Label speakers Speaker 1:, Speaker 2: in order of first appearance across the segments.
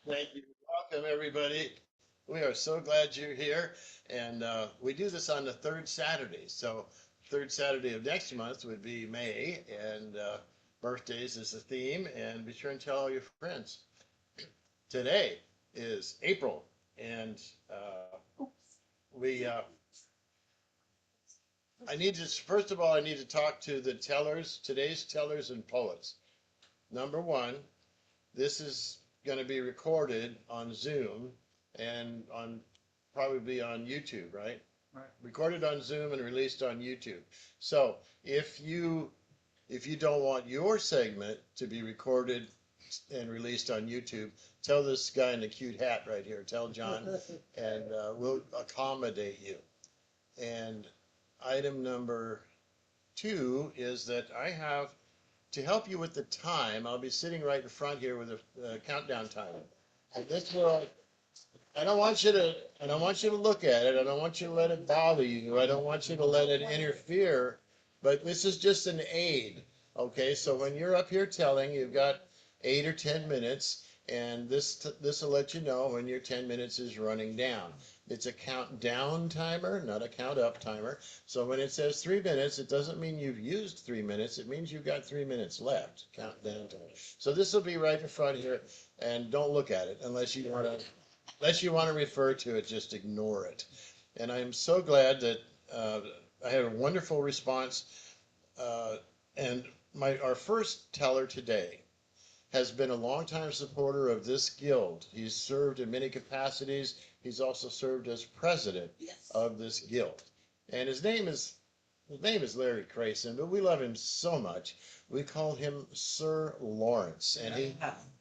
Speaker 1: Thank you. Welcome, everybody. We are so glad you're here. And we do this on the third Saturday. So, third Saturday of next month would be May, and birthdays is the theme. And be sure and tell all your friends. Today is April, and we I need to first of all I need to talk to the tellers, today's tellers and poets. Number one, this is going to be recorded on Zoom and on probably on YouTube, right? Right. Recorded on Zoom and released on YouTube. So if you don't want your segment to be recorded and released on YouTube, tell this guy in the cute hat right here. Tell John, and we'll accommodate you. And item number two is that I have to help you with the time. I'll be sitting right in front here with a countdown timer. And this will I don't want you to I don't want you to look at it. I don't want you to let it bother you. I don't want you to let it interfere. But this is just an aid. Okay, so when you're up here telling, you've got 8 or 10 minutes, and this will let you know when your 10 minutes is running down. It's a countdown timer, not a count up timer. So when it says 3 minutes, it doesn't mean you've used 3 minutes. It means you've got 3 minutes left. Countdown timer. So this will be right in front here, and don't look at it unless you want to refer to it, just ignore it. And I'm so glad that I had a wonderful response. And our first teller today has been a longtime supporter of this guild. He's served in many capacities. He's also served as president of this guild. And his name is Larry Crayson, but we love him so much. We call him Sir Lawrence, and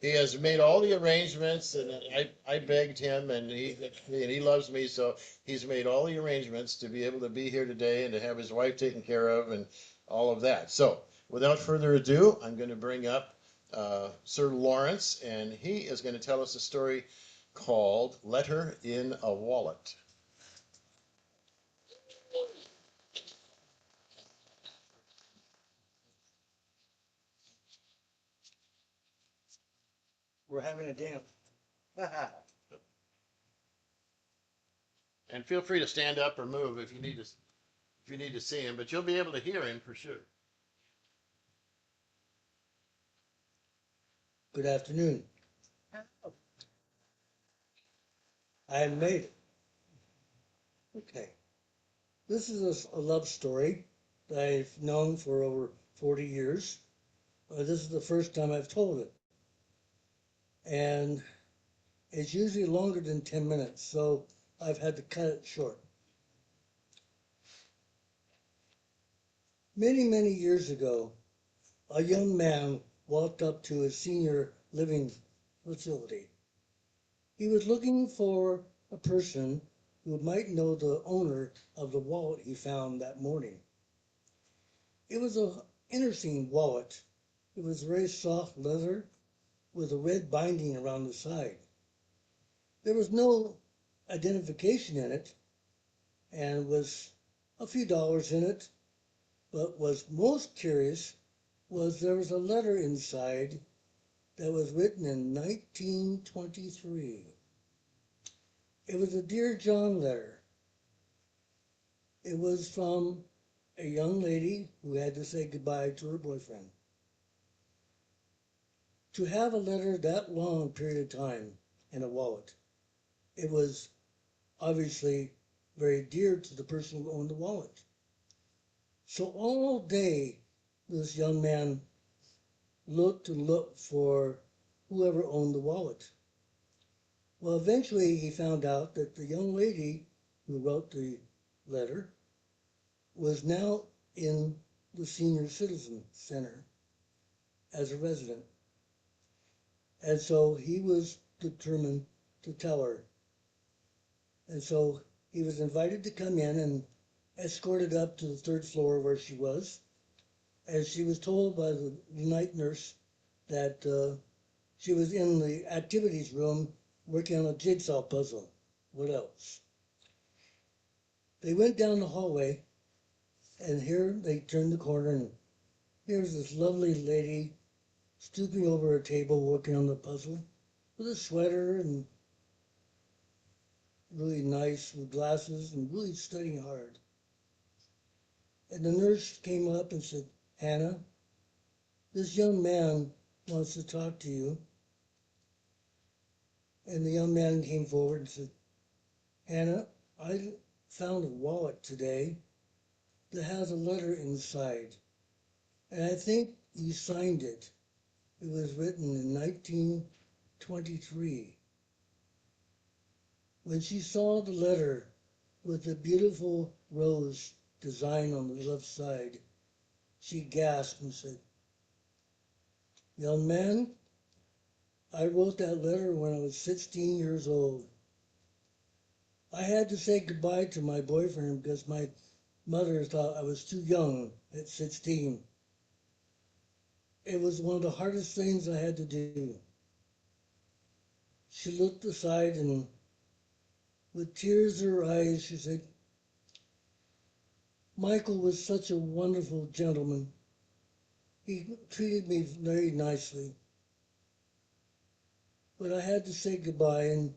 Speaker 1: he has made all the arrangements. And I begged him, and he loves me, so he's made all the arrangements to be able to be here today and to have his wife taken care of and all of that. So, without further ado, I'm going to bring up Sir Lawrence, and he is going to tell us a story called "Letter in a Wallet."
Speaker 2: We're having a dance.
Speaker 1: And feel free to stand up or move if you need to see him, but you'll be able to hear him for sure.
Speaker 2: Good afternoon. I made it. Okay. This is a love story that I've known for over 40 years. This is the first time I've told it. And it's usually longer than 10 minutes, so I've had to cut it short. Many, many years ago, a young man walked up to a senior living facility. He was looking for a person who might know the owner of the wallet he found that morning. It was an interesting wallet. It was very soft leather with a red binding around the side. There was no identification in it, and was a few dollars in it. But what's most curious was there was a letter inside that was written in 1923. It was a Dear John letter. It was from a young lady who had to say goodbye to her boyfriend. To have a letter that long period of time in a wallet, it was obviously very dear to the person who owned the wallet. So all day, this young man looked and looked for whoever owned the wallet. Well, eventually he found out that the young lady who wrote the letter was now in the senior citizen center as a resident. And so he was determined to tell her. And so he was invited to come in and escorted up to the third floor where she was. As she was told by the night nurse that she was in the activities room working on a jigsaw puzzle. What else? They went down the hallway, and here they turned the corner, and here's this lovely lady stooping over a table working on the puzzle. with a sweater and really nice with glasses and really studying hard. And the nurse came up and said, Hannah, this young man wants to talk to you. And the young man came forward and said, Hannah, I found a wallet today that has a letter inside. And I think you signed it. It was written in 1923. When she saw the letter with the beautiful rose design on the left side, she gasped and said, Young man, I wrote that letter when I was 16 years old. I had to say goodbye to my boyfriend because my mother thought I was too young at 16. It was one of the hardest things I had to do. She looked aside and with tears in her eyes, she said, Michael was such a wonderful gentleman. He treated me very nicely. But I had to say goodbye, and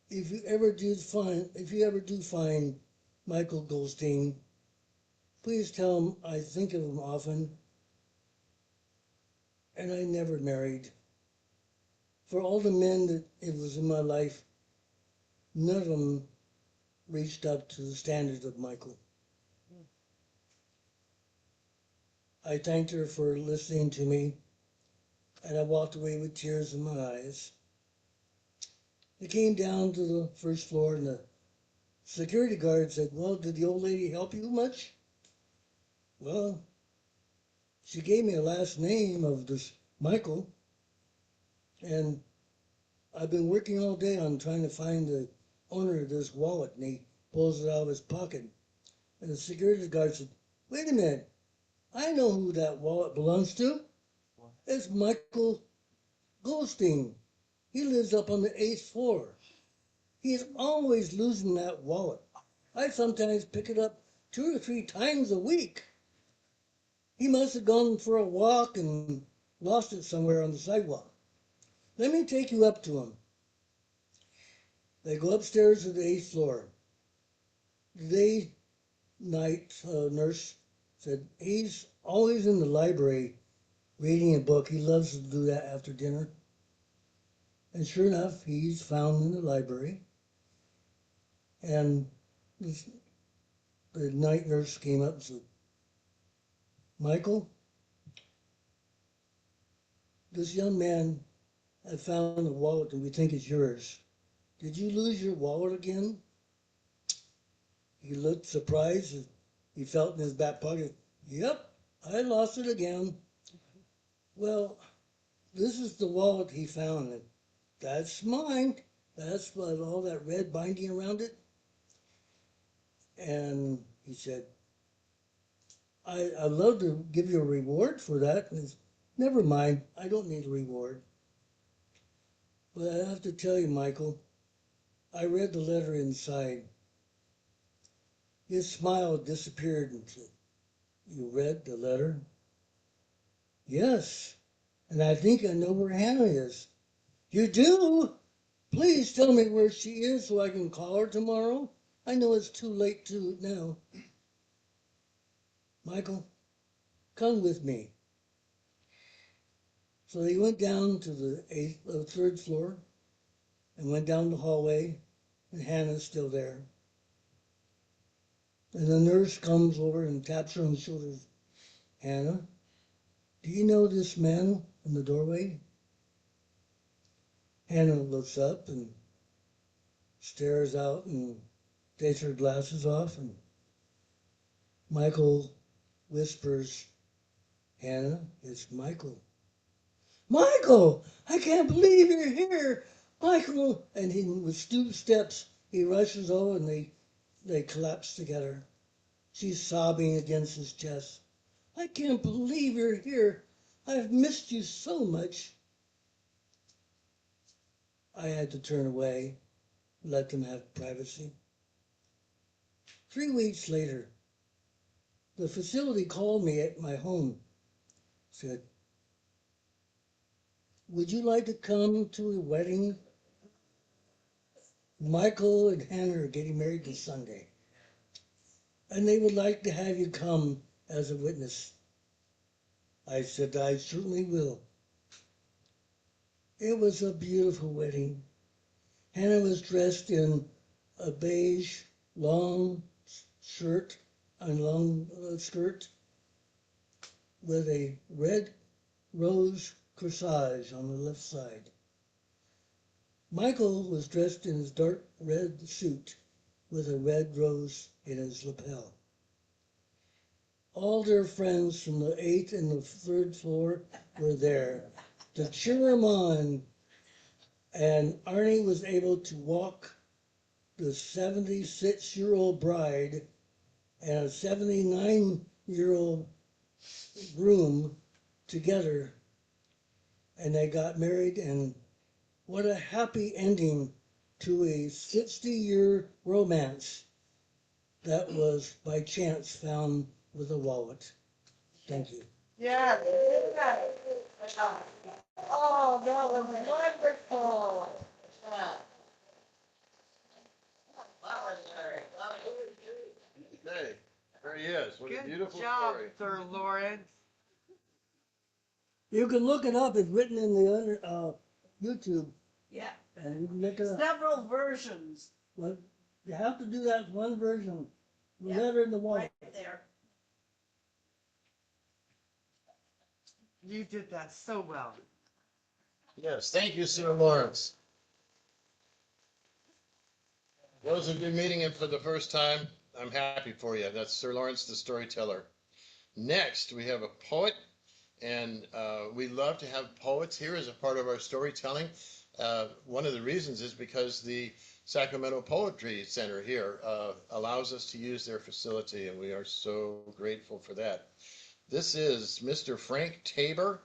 Speaker 2: if you ever do find Michael Goldstein, please tell him I think of him often, and I never married. For all the men that it was in my life, none of them reached up to the standards of Michael. I thanked her for listening to me, and I walked away with tears in my eyes. I came down to the first floor, and the security guard said, Well, did the old lady help you much? Well, she gave me a last name of this Michael, and I've been working all day on trying to find the owner of this wallet, and he pulls it out of his pocket. And the security guard said, Wait a minute, I know who that wallet belongs to. It's Michael Goldstein. He lives up on the 8th floor. He's always losing that wallet. I sometimes pick it up 2 or 3 times a week. He must have gone for a walk and lost it somewhere on the sidewalk. Let me take you up to him. They go upstairs to the 8th floor. The night nurse said, He's always in the library reading a book. He loves to do that after dinner. And sure enough, he's found in the library. And the night nurse came up and said, Michael, this young man had found a wallet that we think is yours. Did you lose your wallet again? He looked surprised. He felt in his back pocket. Yep, I lost it again. Well, this is the wallet he found. And that's mine. That's what all that red binding around it. And he said, I'd love to give you a reward for that. And never mind, I don't need a reward. But I have to tell you, Michael, I read the letter inside. His smile disappeared and said, You read the letter? Yes, and I think I know where Hannah is. You do? Please tell me where she is so I can call her tomorrow. I know it's too late to now. Michael, come with me. So he went down to the 3rd floor and went down the hallway, and Hannah's still there. And the nurse comes over and taps her on the shoulder. Hannah, do you know this man in the doorway? Hannah looks up and stares out and takes her glasses off, and Michael whispers, Hannah, it's Michael. Michael, I can't believe you're here. Michael, and he, with stooped steps, he rushes over and they collapse together. She's sobbing against his chest. I can't believe you're here. I've missed you so much. I had to turn away, let them have privacy. 3 weeks later, the facility called me at my home, said, would you like to come to a wedding? Michael and Hannah are getting married this Sunday, and they would like to have you come as a witness. I said, I certainly will. It was a beautiful wedding. Hannah was dressed in a beige long shirt and long skirt with a red rose corsage on the left side. Michael was dressed in his dark red suit with a red rose in his lapel. All their friends from the 8th and the 3rd floor were there to cheer him on, and Arnie was able to walk the 76-year-old bride and a 79-year-old groom together, and they got married, and what a happy ending to a 60-year romance that was by chance found with a wallet. Thank you.
Speaker 3: Yeah. Oh, that was wonderful. Yeah.
Speaker 1: Okay, there he is. What a
Speaker 3: Good
Speaker 1: beautiful
Speaker 3: job,
Speaker 1: story.
Speaker 3: Sir Lawrence.
Speaker 2: You can look it up. It's written in the other YouTube,
Speaker 3: Yeah.
Speaker 2: and you can look it up.
Speaker 3: Several versions.
Speaker 2: Well, you have to do that one version. The
Speaker 3: Yeah,
Speaker 2: letter in the wallet.
Speaker 3: right there. You did that so well.
Speaker 1: Yes, thank you, Sir Lawrence. Those of you meeting him for the first time, I'm happy for you. That's Sir Lawrence the Storyteller. Next, we have a poet, and we love to have poets here as a part of our storytelling. One of the reasons is because the Sacramento Poetry Center here allows us to use their facility, and we are so grateful for that. This is Mr. Frank Tabor,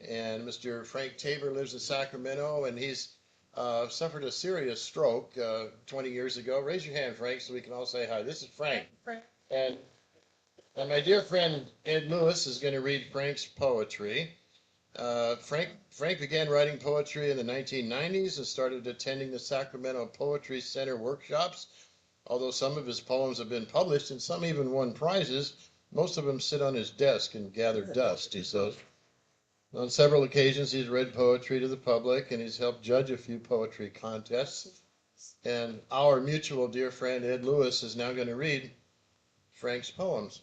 Speaker 1: and Mr. Frank Tabor lives in Sacramento, and he's suffered a serious stroke 20 years ago. Raise your hand, Frank, so we can all say hi. This is Frank. And my dear friend Ed Lewis is going to read Frank's poetry. Frank began writing poetry in the 1990s and started attending the Sacramento Poetry Center workshops. Although some of his poems have been published and some even won prizes, most of them sit on his desk and gather dust, he says. On several occasions, he's read poetry to the public, and he's helped judge a few poetry contests. And our mutual dear friend Ed Lewis is now going to read Frank's poems.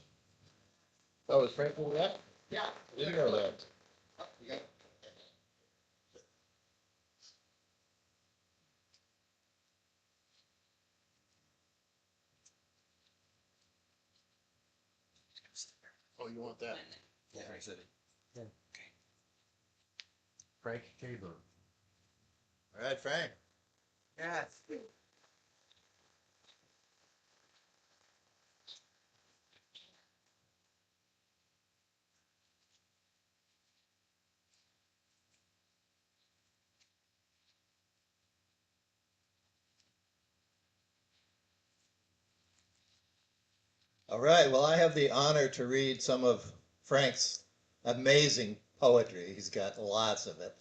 Speaker 1: Oh, is Frank doing that?
Speaker 3: Yeah.
Speaker 1: I didn't know that. Oh, you want that?
Speaker 4: Yeah, I said it.
Speaker 2: Yeah.
Speaker 4: Okay. Frank Tabor.
Speaker 1: All right, Frank.
Speaker 3: Yes.
Speaker 4: All right, well, I have the honor to read some of Frank's amazing poetry. He's got lots of it.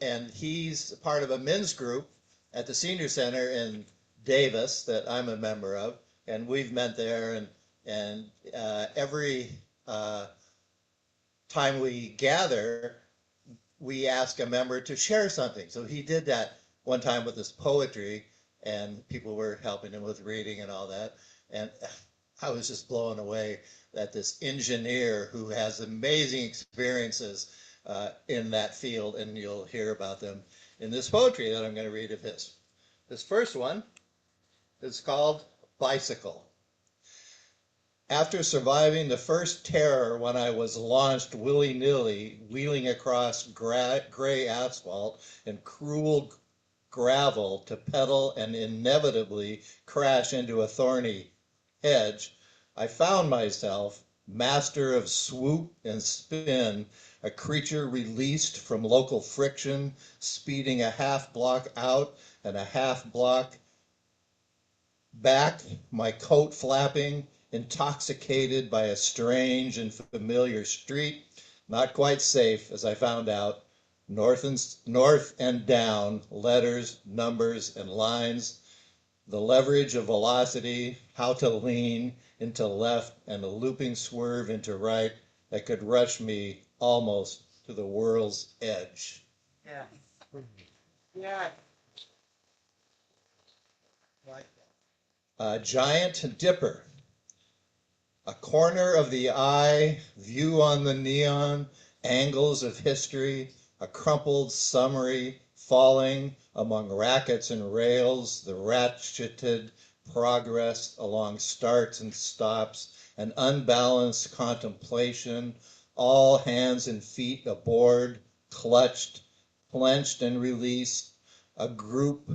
Speaker 4: And he's part of a men's group at the Senior Center in Davis that I'm a member of. And we've met there, and every time we gather, we ask a member to share something. So he did that one time with his poetry, and people were helping him with reading and all that. And I was just blown away that this engineer who has amazing experiences in that field, and you'll hear about them in this poetry that I'm going to read of his. This first one is called Bicycle. After surviving the first terror when I was launched willy-nilly, wheeling across gray asphalt and cruel gravel to pedal and inevitably crash into a thorny hedge, I found myself, master of swoop and spin, a creature released from local friction, speeding a half block out and a half block back, my coat flapping, intoxicated by a strange and familiar street, not quite safe, as I found out, north and down, letters, numbers, and lines, the leverage of velocity, how to lean into left and a looping swerve into right that could rush me almost to the world's edge.
Speaker 3: Yeah. Yeah.
Speaker 4: A giant dipper, a corner of the eye, view on the neon, angles of history, a crumpled summary falling among rackets and rails, the ratcheted progress along starts and stops, an unbalanced contemplation, all hands and feet aboard, clutched, clenched and released, a group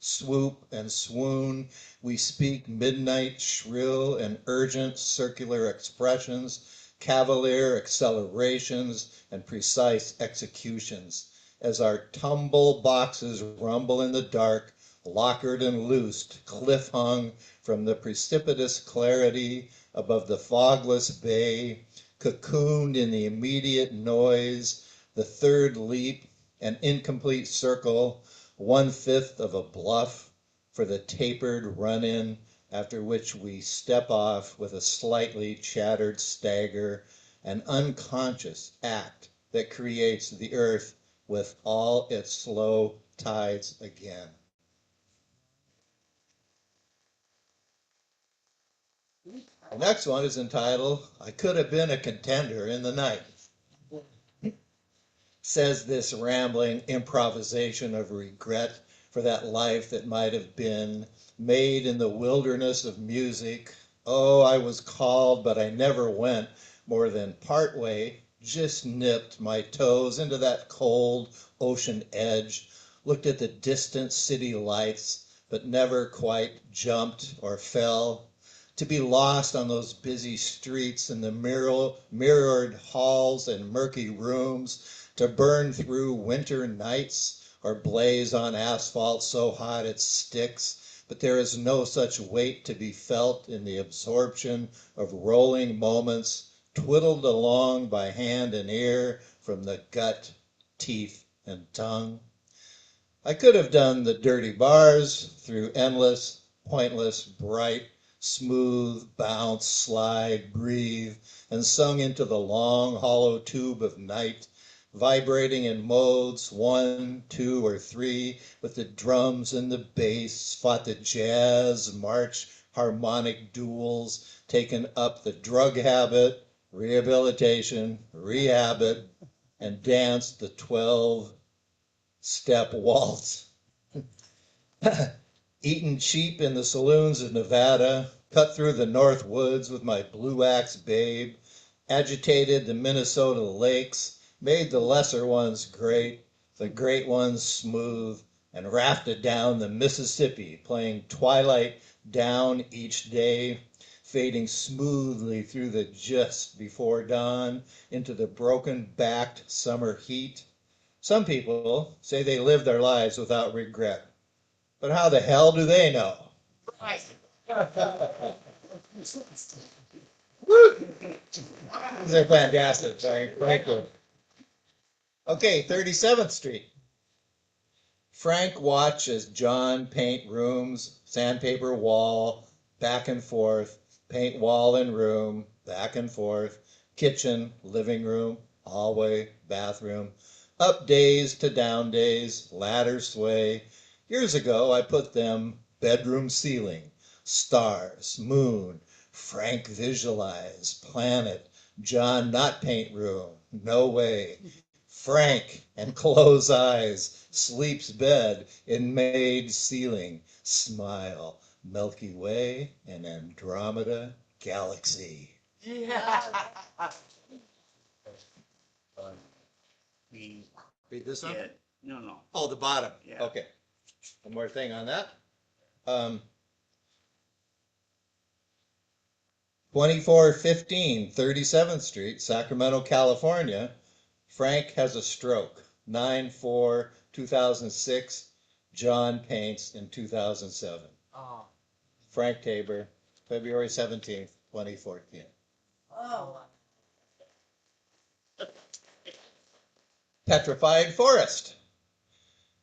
Speaker 4: swoop and swoon. We speak midnight shrill and urgent circular expressions, cavalier accelerations, and precise executions. As our tumble boxes rumble in the dark, lockered and loosed, cliff hung from the precipitous clarity above the fogless bay, cocooned in the immediate noise, the third leap, an incomplete circle, 1/5 of a bluff for the tapered run-in, after which we step off with a slightly chattered stagger, an unconscious act that creates the earth with all its slow tides again. The next one is entitled, I Could Have Been a Contender in the Night. Says this rambling improvisation of regret for that life that might have been, made in the wilderness of music. Oh, I was called, but I never went more than part way, just nipped my toes into that cold ocean edge, looked at the distant city lights, but never quite jumped or fell. To be lost on those busy streets in the mirrored halls and murky rooms, to burn through winter nights or blaze on asphalt so hot it sticks, but there is no such weight to be felt in the absorption of rolling moments, twiddled along by hand and ear from the gut, teeth, and tongue. I could have done the dirty bars through endless, pointless, bright, smooth, bounce, slide, breathe, and sung into the long, hollow tube of night, vibrating in modes 1, 2, or 3, with the drums and the bass, fought the jazz, march, harmonic duels, taken up the drug habit, rehabilitation, rehabit, and danced the 12-step waltz. Eaten cheap in the saloons of Nevada, cut through the North Woods with my blue axe babe, agitated the Minnesota lakes, made the lesser ones great, the great ones smooth, and rafted down the Mississippi, playing twilight down each day, fading smoothly through the just before dawn into the broken-backed summer heat. Some people say they live their lives without regret. But how the hell do they know?
Speaker 3: Right.
Speaker 4: They're fantastic. Thank you. Okay, 37th Street. Frank watch as John paint rooms, sandpaper wall, back and forth, paint wall and room, back and forth, kitchen, living room, hallway, bathroom, up days to down days, ladder sway. Years ago I put them bedroom ceiling, stars, moon, Frank visualize, planet, John not paint room, no way. Frank and close eyes, sleeps bed in made ceiling, smile, Milky Way and Andromeda galaxy.
Speaker 3: Yeah.
Speaker 4: Read this one?
Speaker 5: Yeah, no.
Speaker 4: Oh, the bottom.
Speaker 5: Yeah.
Speaker 4: Okay. One more thing on that. 2415 37th Street, Sacramento, California. Frank has a stroke. 9/4/2006. John paints in 2007.
Speaker 3: Oh.
Speaker 4: Frank Tabor, February 17th, 2014.
Speaker 3: Oh.
Speaker 4: Petrified forest.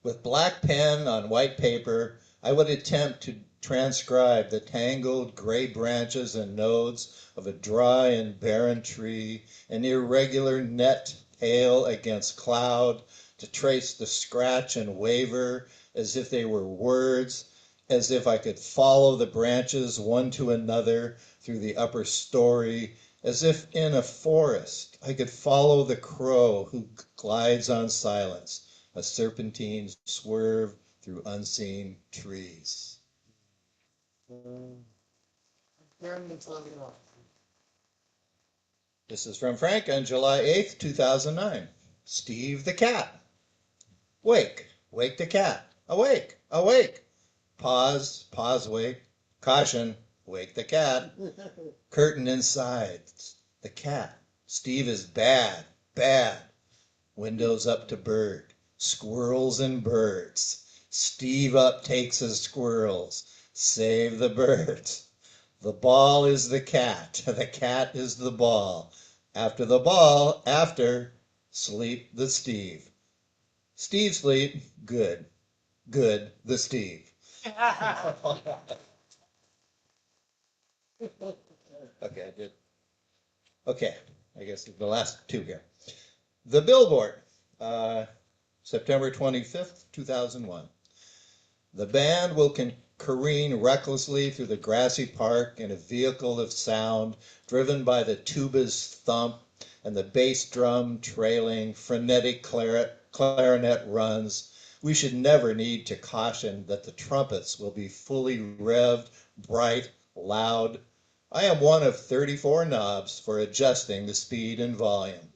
Speaker 4: With black pen on white paper, I would attempt to transcribe the tangled gray branches and nodes of a dry and barren tree, an irregular net pale against cloud, to trace the scratch and waver as if they were words, as if I could follow the branches one to another through the upper story, as if in a forest I could follow the crow who glides on silence, a serpentine swerve through unseen trees. This is from Frank on July 8th, 2009. Steve the cat. Wake, wake the cat. Awake, awake. Pause, pause, wake. Caution, wake the cat. Curtain inside. The cat. Steve is bad, bad. Windows up to bird. Squirrels and birds. Steve up takes his squirrels. Save the birds. The ball is the cat. The cat is the ball. After the ball, after, sleep the Steve. Steve sleep, good. Good, the Steve. Okay, I did. Okay, I guess the last two here. The Billboard, September 25th, 2001. The band will careen recklessly through the grassy park in a vehicle of sound driven by the tuba's thump and the bass drum trailing, frenetic clarinet runs. We should never need to caution that the trumpets will be fully revved, bright, loud. I am one of 34 knobs for adjusting the speed and volume.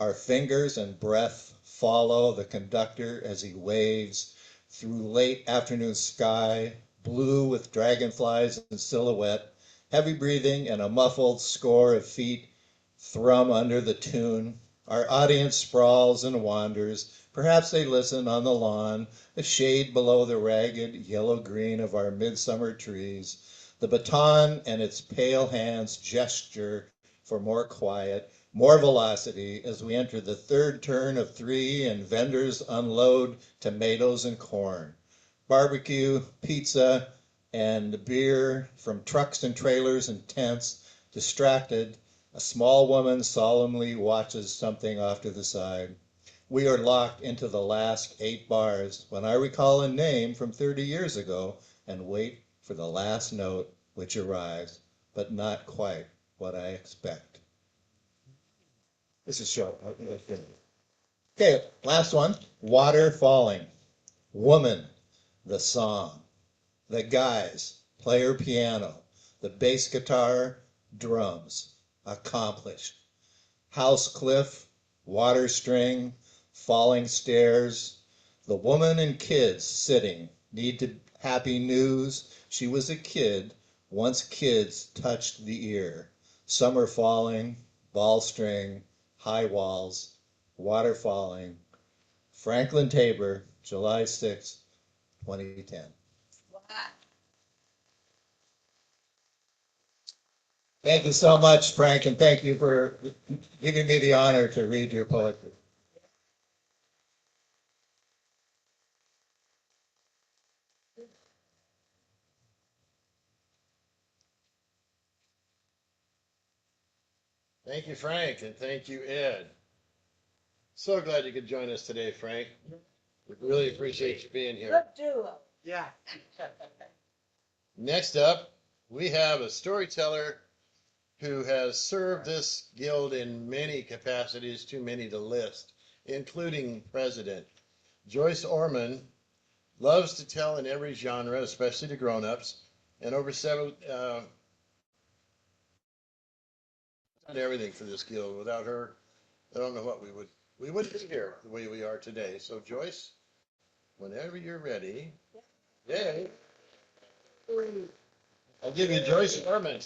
Speaker 4: Our fingers and breath follow the conductor as he waves through late afternoon sky, blue with dragonflies in silhouette. Heavy breathing and a muffled score of feet thrum under the tune. Our audience sprawls and wanders. Perhaps they listen on the lawn, a shade below the ragged yellow-green of our midsummer trees. The baton and its pale hands gesture for more quiet, more velocity as we enter the third turn of three and vendors unload tomatoes and corn. Barbecue, pizza, and beer from trucks and trailers and tents. Distracted, a small woman solemnly watches something off to the side. We are locked into the last 8 bars when I recall a name from 30 years ago and wait for the last note, which arrives, but not quite what I expect. This is short. Okay, last one. Water falling. Woman, the song. The guys, player piano. The bass guitar, drums. Accomplished. House cliff, water string, falling stairs. The woman and kids sitting. Need to happy news. She was a kid. Once kids touched the ear. Summer falling, ball string, high walls, water falling. Franklin Tabor, July 6, 2010. Thank you so much, Frank, and thank you for giving me the honor to read your poetry.
Speaker 1: Thank you, Frank, and thank you, Ed. So glad you could join us today, Frank. We really appreciate you being here.
Speaker 3: Good duo. Yeah.
Speaker 1: Next up, we have a storyteller who has served this guild in many capacities, too many to list, including president. Joyce Orman loves to tell in every genre, especially to grown-ups, and over several, done everything for this guild. Without her, I don't know what we would be here the way we are today. So Joyce, whenever you're ready, yay, I'll give you Joyce Orman.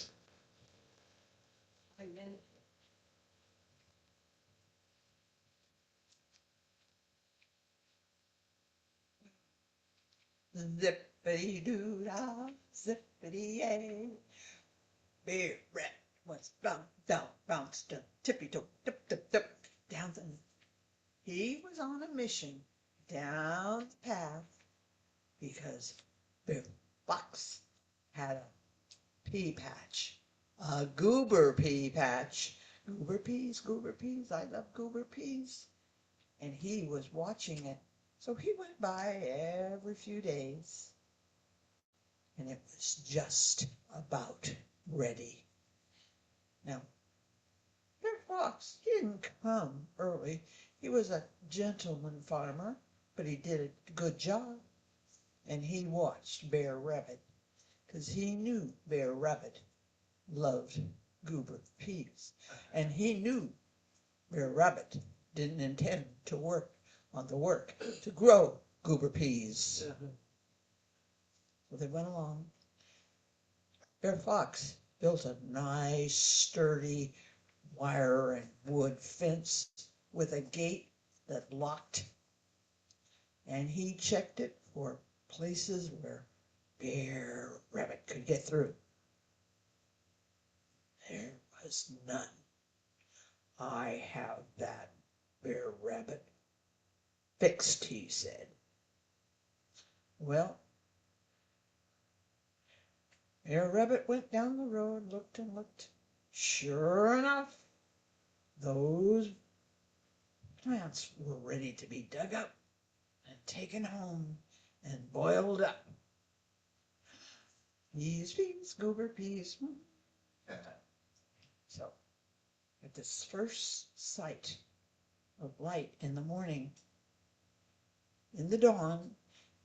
Speaker 5: Zippity doo dah, zippity yay. Bear rat was bounce, down, bounce, down, tippy toe, tip, tip, tip, down the He was on a mission down the path because Bear Fox had a pea patch, a goober pea patch. Goober peas, I love goober peas. And he was watching it. So he went by every few days, and it was just about ready. Now, Bear Fox, he didn't come early. He was a gentleman farmer, but he did a good job. And he watched Bear Rabbit, because he knew Bear Rabbit loved goober peas. And he knew Bear Rabbit didn't intend to work on the work to grow goober peas. So they went along. Bear Fox built a nice, sturdy wire and wood fence with a gate that locked. And he checked it for places where Bear Rabbit could get through. There was none. I have that Bear Rabbit fixed, he said. Well, Bear Rabbit went down the road, looked and looked. Sure enough, those plants were ready to be dug up and taken home and boiled up. Peas, goober peas. So, at this first sight of light in the morning, in the dawn,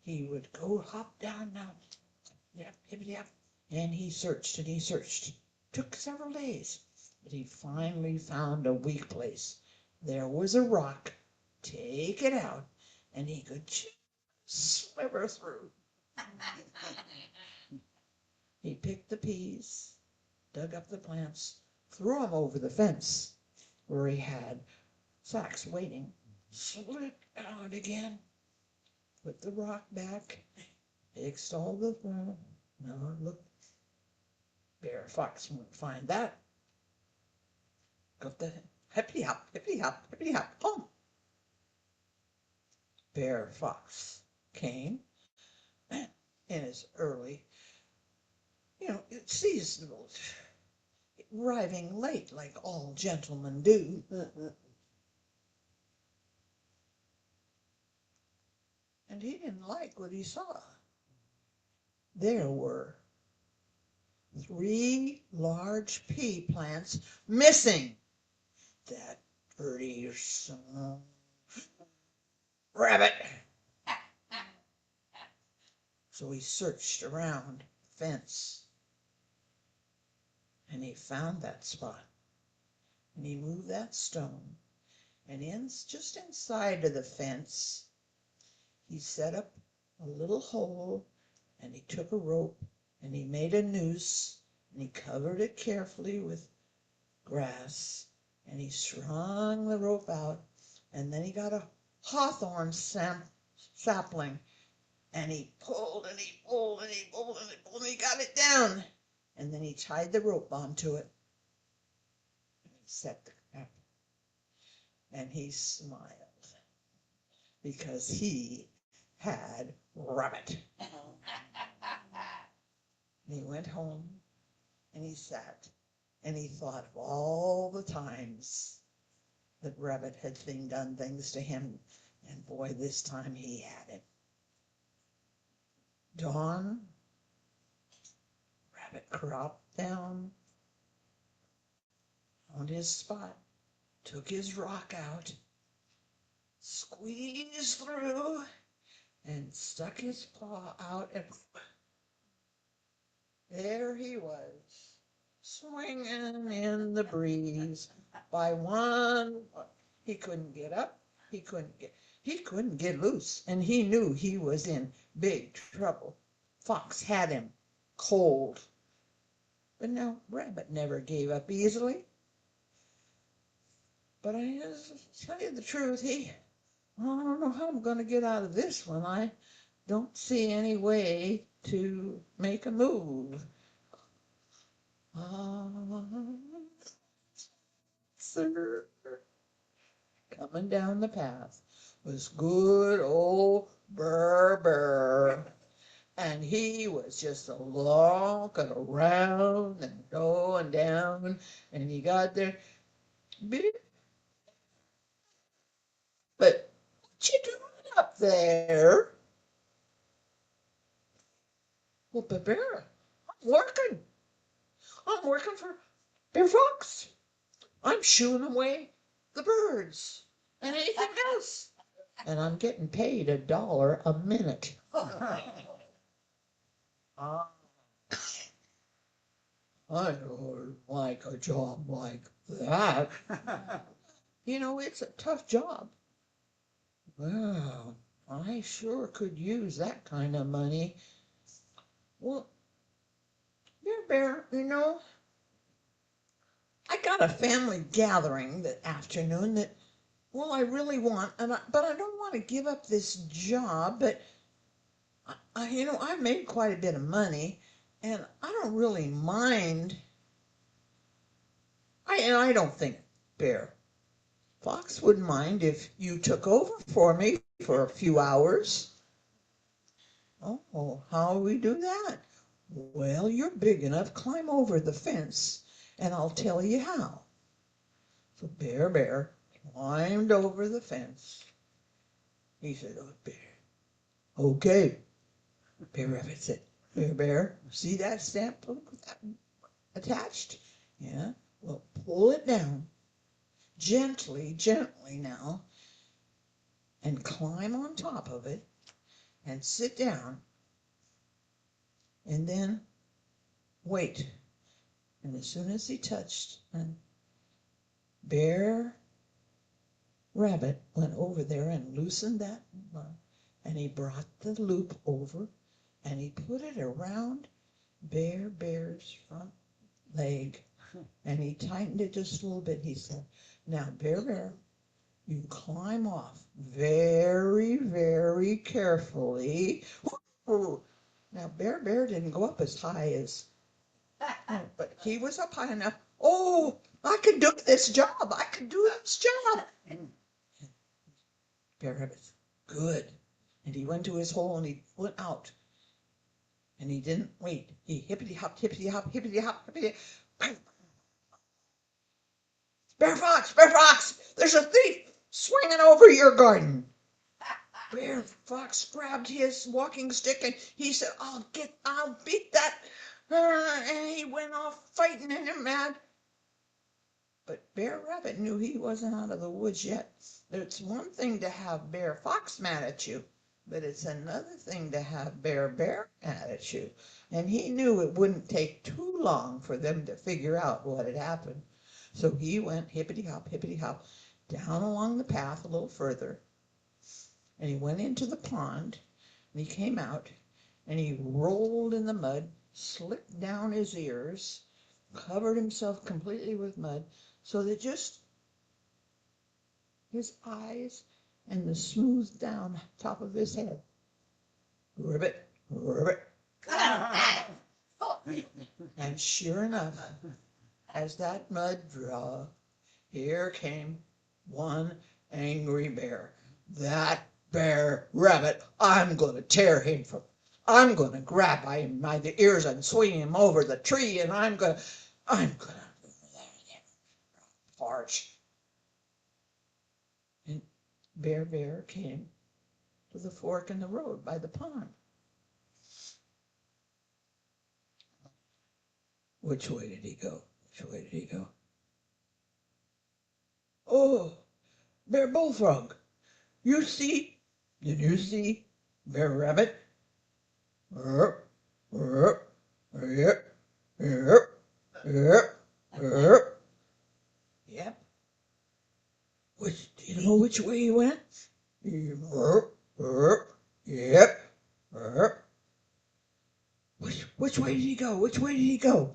Speaker 5: he would go hop down now. Yep, hippity yep. And he searched and he searched. Took several days, but he finally found a weak place. There was a rock. Take it out, and he could just sliver through. He picked the peas, dug up the plants, threw them over the fence where he had sacks waiting, slid out again, put the rock back, fixed all the no, look. Bear Fox won't find that. Got the hippity hop, home. Bear Fox came in his early, seasonal, arriving late like all gentlemen do. And he didn't like what he saw. There were 3 large pea plants missing. That dirty son rabbit. So he searched around the fence and he found that spot. And he moved that stone, and just inside of the fence, he set up a little hole, and he took a rope and he made a noose and he covered it carefully with grass, and he strung the rope out, and then he got a hawthorn sapling, and he pulled and he pulled and he pulled and he pulled and he got it down, and then he tied the rope onto it and he set the trap, and he smiled because he had rabbit. And he went home and he sat and he thought of all the times that Rabbit had done things to him, and boy, this time he had it. Dawn, Rabbit cropped down on his spot, took his rock out, squeezed through, and stuck his paw out, and there he was, swinging in the breeze by one. He couldn't get up, he couldn't get loose, and he knew he was in big trouble. Fox had him cold. But now Rabbit never gave up easily. But I just tell you the truth, I don't know how I'm going to get out of this one. I don't see any way to make a move. Sir, coming down the path was good old Burr. And he was just walking around and going down, and he got there. Beep. But what you doing up there? Well, but Bear, I'm working. I'm working for Bear Fox. I'm shooing away the birds and anything else. And I'm getting paid $1 a minute. Ah, I don't like a job like that. You know, it's a tough job. Well, I sure could use that kind of money. Well, Bear, you know, I got a family gathering that afternoon that, well, I really want, but I don't want to give up this job, but you know, I've made quite a bit of money, and I don't really mind. I don't think Bear Fox wouldn't mind if you took over for me for a few hours. Oh, how do we do that? Well, you're big enough. Climb over the fence, and I'll tell you how. So Bear climbed over the fence. He said, "Oh, Bear, okay." Bear Rabbit said, Bear, see that stamp attached? Yeah. Well, pull it down gently now, and climb on top of it, and sit down, and then wait. And as soon as he touched, and Bear Rabbit went over there and loosened that, and he brought the loop over, and he put it around Bear's front leg, and he tightened it just a little bit. He said, "Now, Bear, you climb off very carefully." Ooh. Now, Bear didn't go up as high as, but he was up high enough. Oh, I can do this job. I can do this job. Bear Rabbit, good. And he went to his hole and he went out. And he didn't wait. He hippity hop, hippity hop, hippity hop, hippity. Bear Fox, there's a thief swinging over your garden. Bear Fox grabbed his walking stick and he said, I'll beat that. And he went off fighting and mad. But Bear Rabbit knew he wasn't out of the woods yet. It's one thing to have Bear Fox mad at you, but it's another thing to have Bear mad at you. And he knew it wouldn't take too long for them to figure out what had happened. So he went hippity hop, down along the path a little further. And he went into the pond, and he came out, and he rolled in the mud, slicked down his ears, covered himself completely with mud, so that just his eyes and the smooth down top of his head. Ribbit. And sure enough, as that mud draw, here came one angry bear. That Bear Rabbit, I'm going to tear him from, I'm going to grab him by the ears and swing him over the tree, and I'm going to parch. And Bear came to the fork in the road by the pond. Which way did he go? Oh, Bear Bullfrog, you see? Did you see Bear Rabbit? Yep. Do you know which way he went? Yep. Which way did he go?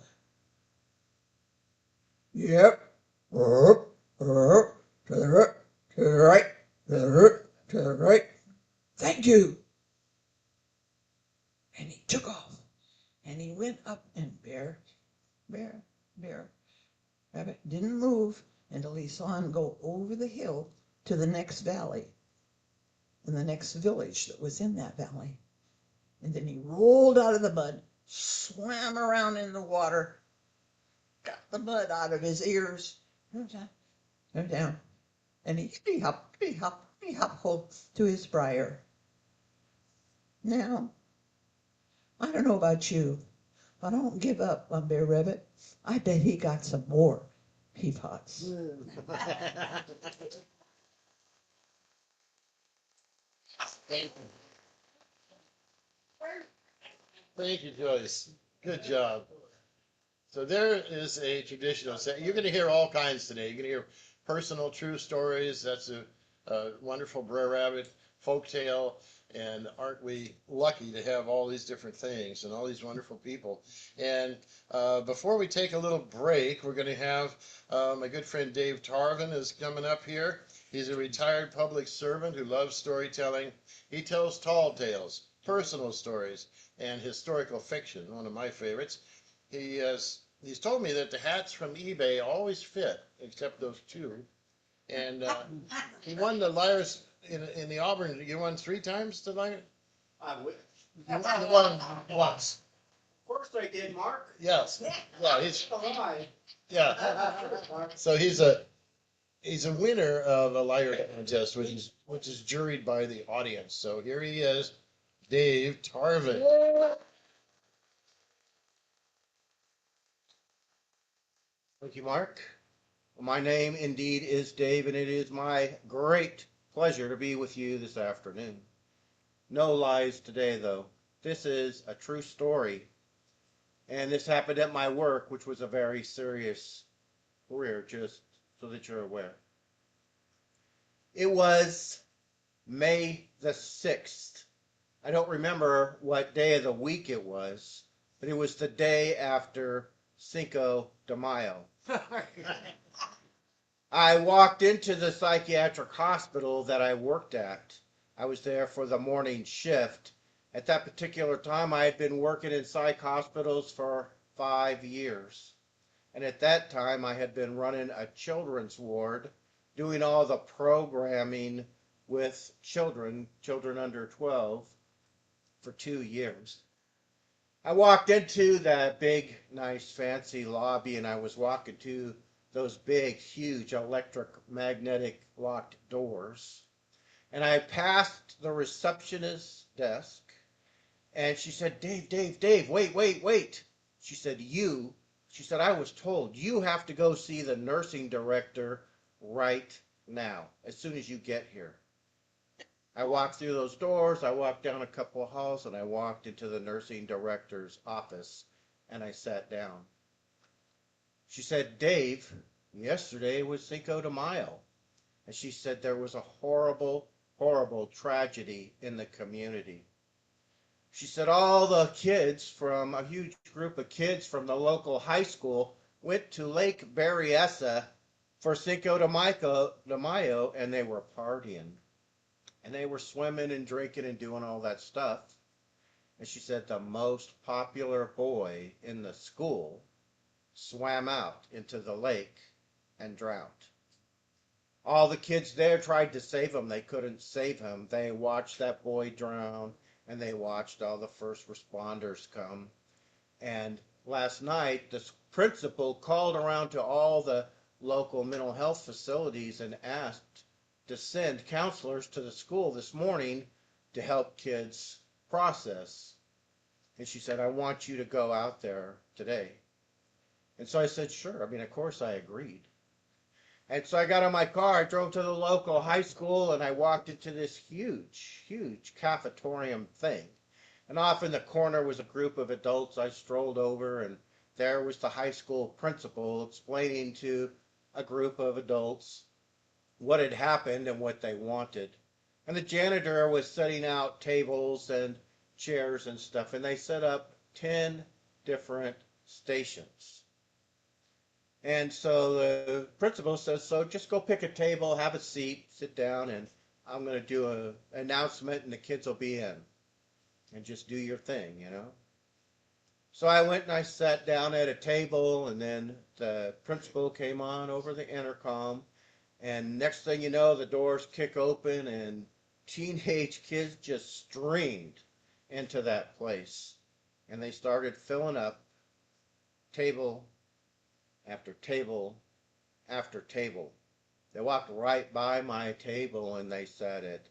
Speaker 5: Yep. To the right. Thank you. And he took off. And he went up, and Bear Rabbit didn't move until he saw him go over the hill to the next valley and the next village that was in that valley. And then he rolled out of the mud, swam around in the water, got the mud out of his ears, went down, and he hop, home to his briar. Now, I don't know about you, but I don't give up on Bear Rabbit. I bet he got some more pea pods.
Speaker 1: Thank you. Thank you, Joyce. Good job. So there is a traditional set. You're going to hear all kinds today. You're going to hear personal, true stories. That's a wonderful Brer Rabbit folktale. And aren't we lucky to have all these different things and all these wonderful people? And before we take a little break, we're going to have my good friend Dave Tarvin is coming up here. He's a retired public servant who loves storytelling. He tells tall tales, personal stories, and historical fiction, one of my favorites. He's told me that the hats from eBay always fit, except those two. And he won the Liars in the Auburn. You won 3 times the Liars? You won once.
Speaker 6: Of course I did, Mark.
Speaker 1: Yes. Yeah. He's
Speaker 6: Why?
Speaker 1: yeah. So he's a winner of a liar contest, which is juried by the audience. So here he is, Dave Tarvin.
Speaker 6: Thank you, Mark. My name indeed is Dave, and it is my great pleasure to be with you this afternoon. No lies today, though. This is a true story, and this happened at my work, which was a very serious career, just so that you're aware. It was May the 6th. I don't remember what day of the week it was, but it was the day after Cinco de Mayo. I walked into the psychiatric hospital that I worked at. I was there for the morning shift. At that particular time, I had been working in psych hospitals for 5 years. And at that time, I had been running a children's ward, doing all the programming with children under 12, for 2 years. I walked into that big, nice, fancy lobby, and I was walking to those big, huge electric magnetic locked doors. And I passed the receptionist's desk, and she said, Dave, wait. She said, I was told you have to go see the nursing director right now, as soon as you get here. I walked through those doors, I walked down a couple of halls, and I walked into the nursing director's office, and I sat down. She said, Dave, yesterday was Cinco de Mayo. And she said there was a horrible, horrible tragedy in the community. She said all the kids from, a huge group of kids from the local high school went to Lake Berryessa for Cinco de Mayo, and they were partying. And they were swimming and drinking and doing all that stuff. And she said the most popular boy in the school swam out into the lake and drowned. All the kids there tried to save him. They couldn't save him. They watched that boy drown, and they watched all the first responders come. And last night, the principal called around to all the local mental health facilities and asked to send counselors to the school this morning to help kids process. And she said, I want you to go out there today. And so I said, sure. Of course I agreed. And so I got in my car, I drove to the local high school, and I walked into this huge, huge cafetorium thing. And off in the corner was a group of adults. I strolled over, and there was the high school principal explaining to a group of adults what had happened and what they wanted. And the janitor was setting out tables and chairs and stuff, and they set up 10 different stations. And so the principal says, so just go pick a table, have a seat, sit down, and I'm going to do an announcement, and the kids will be in. And just do your thing, So I went and I sat down at a table, and then the principal came on over the intercom, And next thing you know, the doors kick open and teenage kids just streamed into that place. And they started filling up table after table after table. They walked right by my table and they sat at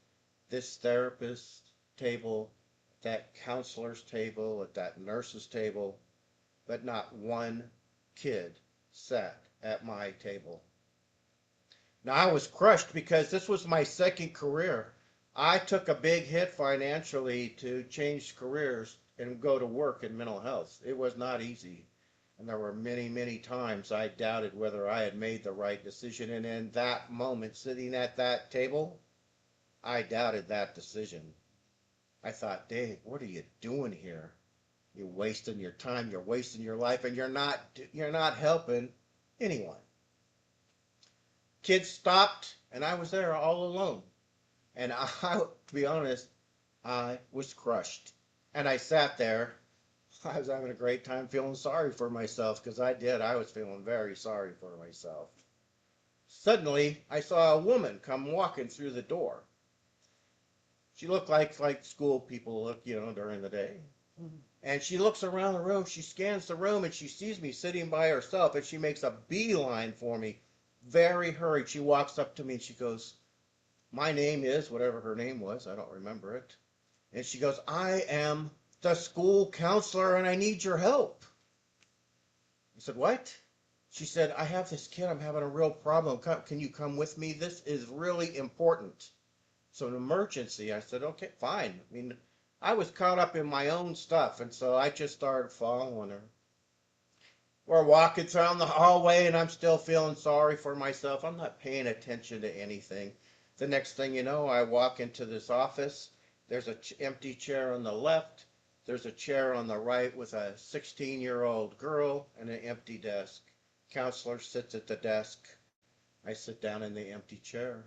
Speaker 6: this therapist's table, that counselor's table, at that nurse's table, but not one kid sat at my table. Now I was crushed because this was my second career. I took a big hit financially to change careers and go to work in mental health. It was not easy. And there were many, many times I doubted whether I had made the right decision. And in that moment, sitting at that table, I doubted that decision. I thought, Dave, what are you doing here? You're wasting your time, you're wasting your life, and you're not helping anyone. Kids stopped, and I was there all alone. And to be honest, I was crushed. And I sat there. I was having a great time feeling sorry for myself because I did. I was feeling very sorry for myself. Suddenly, I saw a woman come walking through the door. She looked like school people look, during the day.
Speaker 3: Mhm.
Speaker 6: And she looks around the room. She scans the room and she sees me sitting by herself. And she makes a beeline for me, very hurried. She walks up to me and she goes, "My name is," whatever her name was, I don't remember it. And she goes, "I am the school counselor and I need your help." I said, "What?" She said, "I have this kid. I'm having a real problem. Can you come with me? This is really important. It's an emergency." I said, "Okay, fine." I mean, I was caught up in my own stuff, and so I just started following her. We're walking down the hallway, and I'm still feeling sorry for myself. I'm not paying attention to anything. The next thing you know, I walk into this office. There's an empty chair on the left. There's a chair on the right with a 16-year-old girl and an empty desk. Counselor sits at the desk. I sit down in the empty chair.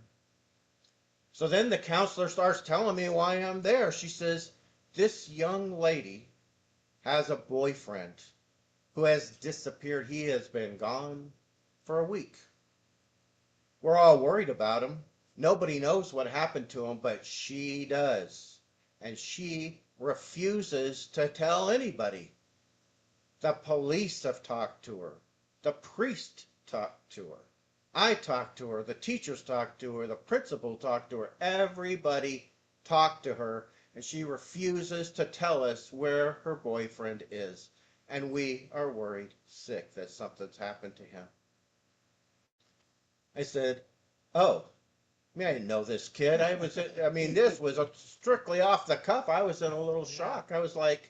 Speaker 6: So then the counselor starts telling me why I'm there. She says, "This young lady has a boyfriend who has disappeared. He has been gone for a week. We're all worried about him. Nobody knows what happened to him, but she does. And she refuses to tell anybody. The police have talked to her. The priest talked to her. I talked to her. The teachers talked to her. The principal talked to her. Everybody talked to her. And she refuses to tell us where her boyfriend is. And we are worried sick that something's happened to him." I said, "Oh, I mean, I didn't know this kid. This was strictly off the cuff. I was in a little shock. I was like,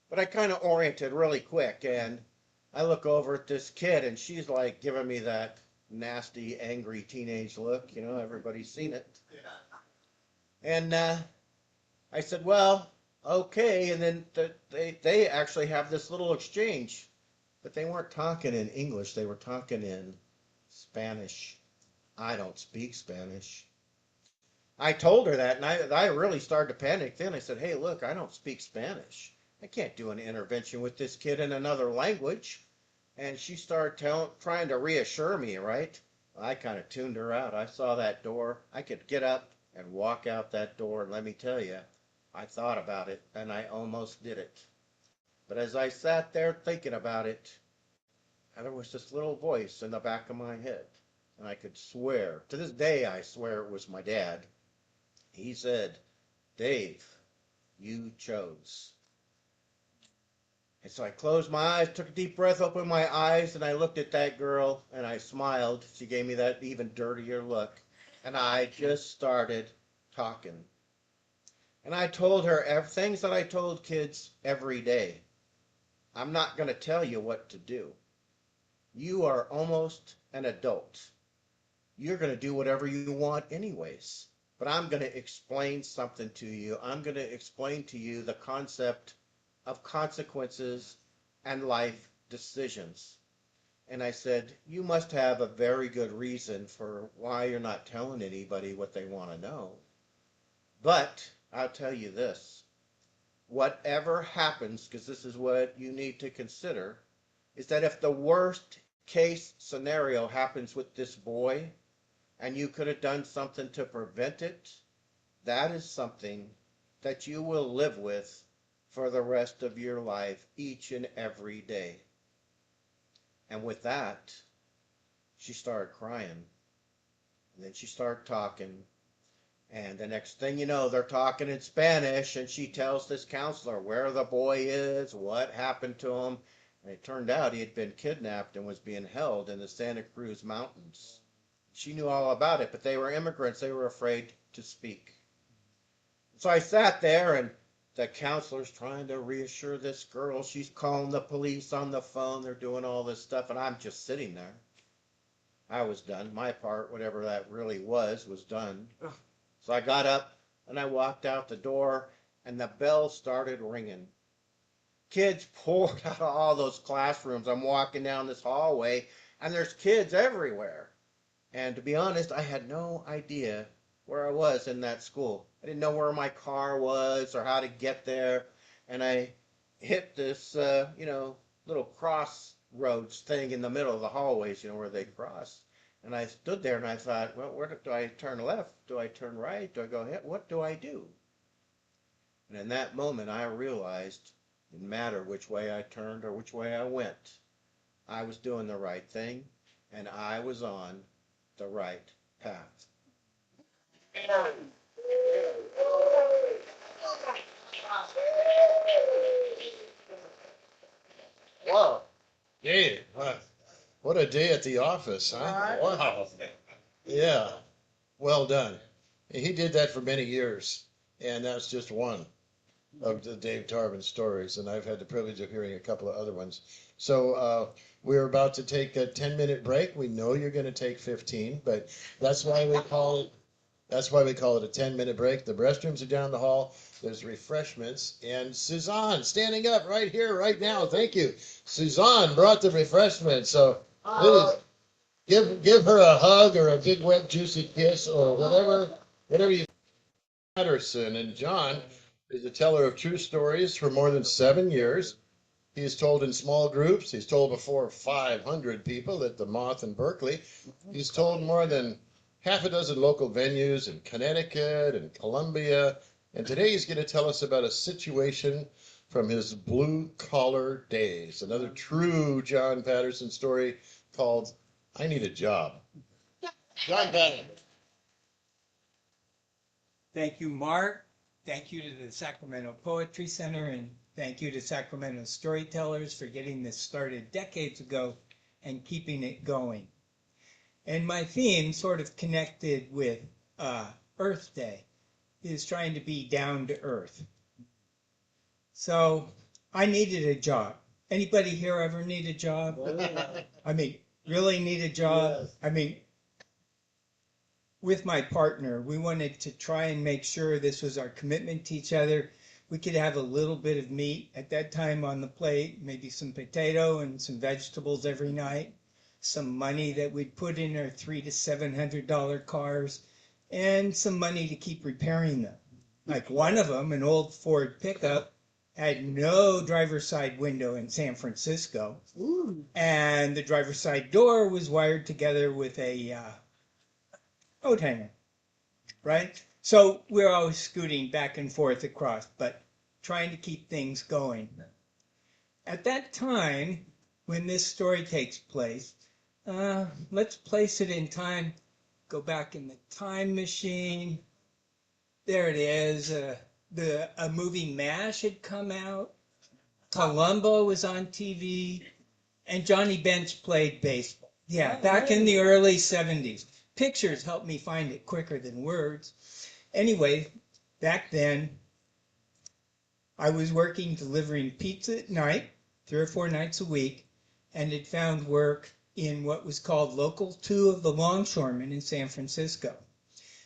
Speaker 6: but I kind of oriented really quick. And I look over at this kid and she's like giving me that nasty, angry teenage look. Everybody's seen it. And I said, "Well, okay." And then they actually have this little exchange, but they weren't talking in English. They were talking in Spanish. I don't speak Spanish. I told her that, and I really started to panic then. I said, "Hey, look, I don't speak Spanish. I can't do an intervention with this kid in another language." And she started trying to reassure me, right? I kind of tuned her out. I saw that door. I could get up and walk out that door, and let me tell you, I thought about it, and I almost did it. But as I sat there thinking about it, there was this little voice in the back of my head. And I could swear, to this day, I swear it was my dad. He said, "Dave, you chose." And so I closed my eyes, took a deep breath, opened my eyes, and I looked at that girl and I smiled. She gave me that even dirtier look. And I just started talking. And I told her things that I told kids every day. I'm not going to tell you what to do. You are almost an adult. You're going to do whatever you want anyways. But I'm going to explain something to you. I'm going to explain to you the concept of consequences and life decisions. And I said, you must have a very good reason for why you're not telling anybody what they want to know. But I'll tell you this. Whatever happens, because this is what you need to consider, is that if the worst case scenario happens with this boy, and you could have done something to prevent it, that is something that you will live with for the rest of your life, each and every day. And with that, she started crying. And then she started talking. And the next thing you know, they're talking in Spanish, and she tells this counselor where the boy is, what happened to him. And it turned out he had been kidnapped and was being held in the Santa Cruz Mountains. She knew all about it, but they were immigrants. They were afraid to speak. So I sat there, and the counselor's trying to reassure this girl. She's calling the police on the phone. They're doing all this stuff, and I'm just sitting there. I was done. My part, whatever that really was done. So I got up and I walked out the door, and the bell started ringing. Kids poured out of all those classrooms. I'm walking down this hallway, and there's kids everywhere. And to be honest, I had no idea where I was in that school. I didn't know where my car was or how to get there. And I hit this, little crossroads thing in the middle of the hallways, where they cross. And I stood there and I thought, well, where do I turn left? Do I turn right? Do I go ahead? What do I do? And in that moment, I realized it didn't matter which way I turned or which way I went. I was doing the right thing, and I was on the right path.
Speaker 1: Wow. Hey, what a day at the office, huh?
Speaker 5: Right.
Speaker 1: Wow. Yeah. Well done. He did that for many years, and that's just one of the Dave Tarvin stories, and I've had the privilege of hearing a couple of other ones. So we're about to take a 10-minute break. We know you're going to take 15, but that's why we call it a 10-minute break. The restrooms are down the hall. There's refreshments, and Suzanne standing up right here, right now. Thank you. Suzanne brought the refreshments, so please give her a hug or a big wet juicy kiss or whatever you. Patterson, and John is a teller of true stories for more than 7 years. He has told in small groups. He's told before 500 people at the Moth in Berkeley. He's told more than half a dozen local venues in Connecticut and Columbia. And today he's going to tell us about a situation from his blue collar days. Another true John Patterson story called I Need a Job. John Patterson.
Speaker 7: Thank you, Mark. Thank you to the Sacramento Poetry Center, and thank you to Sacramento Storytellers for getting this started decades ago and keeping it going. And my theme, sort of connected with Earth Day, is trying to be down to earth. So I needed a job. Anybody here ever need a job? I mean, really need a job? Yes. I mean, with my partner, we wanted to try and make sure this was our commitment to each other. We could have a little bit of meat at that time on the plate, maybe some potato and some vegetables every night, some money that we'd put in our $300 to $700 cars, and some money to keep repairing them. Like one of them, an old Ford pickup, had no driver's side window in San Francisco. Ooh. And the driver's side door was wired together with a coat hanger, right? So we're always scooting back and forth across, but trying to keep things going. At that time, when this story takes place, let's place it in time. Go back in the time machine. There it is. A movie MASH had come out. Columbo was on TV, and Johnny Bench played baseball. Yeah, back in the early 70s. Pictures helped me find it quicker than words. Anyway, back then, I was working delivering pizza at night, 3 or 4 nights a week, and had found work in what was called Local 2 of the Longshoremen in San Francisco.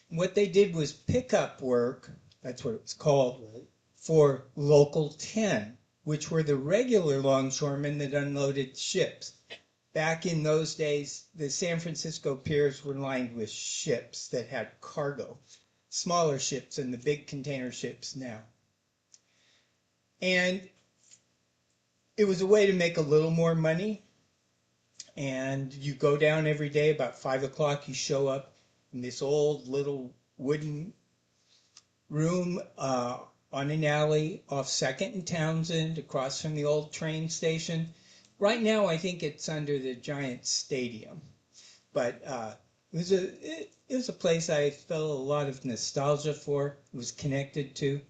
Speaker 7: And what they did was pick up work, that's what it was called, for Local 10, which were the regular longshoremen that unloaded ships. Back in those days, the San Francisco piers were lined with ships that had cargo, smaller ships than the big container ships now. And it was a way to make a little more money. And you go down every day about 5 o'clock, you show up, in this old little wooden room on an alley off Second and Townsend, across from the old train station. Right now, I think it's under the Giants Stadium, but it was a place I felt a lot of nostalgia for. It was connected to.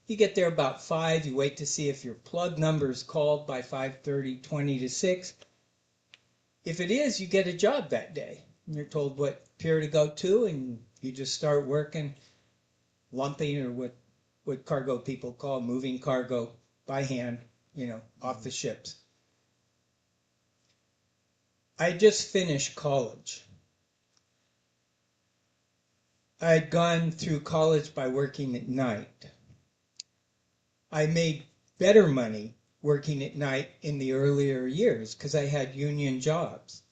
Speaker 7: You get there about 5. You wait to see if your plug number is called by 5:30, 20 to 6. If it is, you get a job that day. You're told what pier to go to, and you just start working, lumping, or what cargo people call moving cargo by hand, off the ships. I just finished college. I had gone through college by working at night. I made better money working at night in the earlier years because I had union jobs.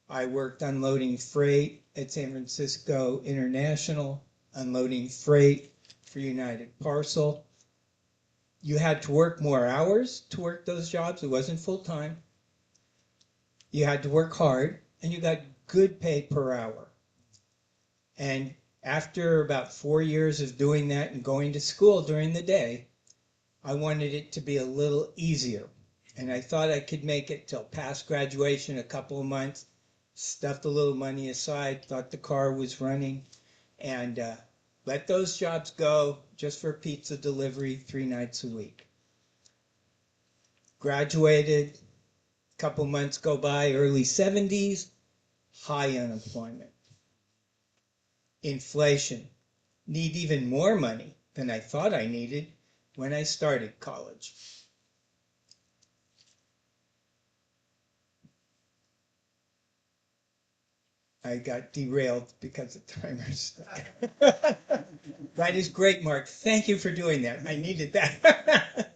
Speaker 7: I worked unloading freight at San Francisco International, unloading freight for United Parcel. You had to work more hours to work those jobs. It wasn't full time. You had to work hard, and you got good pay per hour. And after about 4 years of doing that and going to school during the day, I wanted it to be a little easier. And I thought I could make it till past graduation, a couple of months, stuffed a little money aside, thought the car was running, and let those jobs go just for pizza delivery 3 nights a week. Graduated, a couple months go by, early 70s, high unemployment. Inflation. Need even more money than I thought I needed when I started college. I got derailed because the timer's stuck. That is great, Mark. Thank you for doing that. I needed that.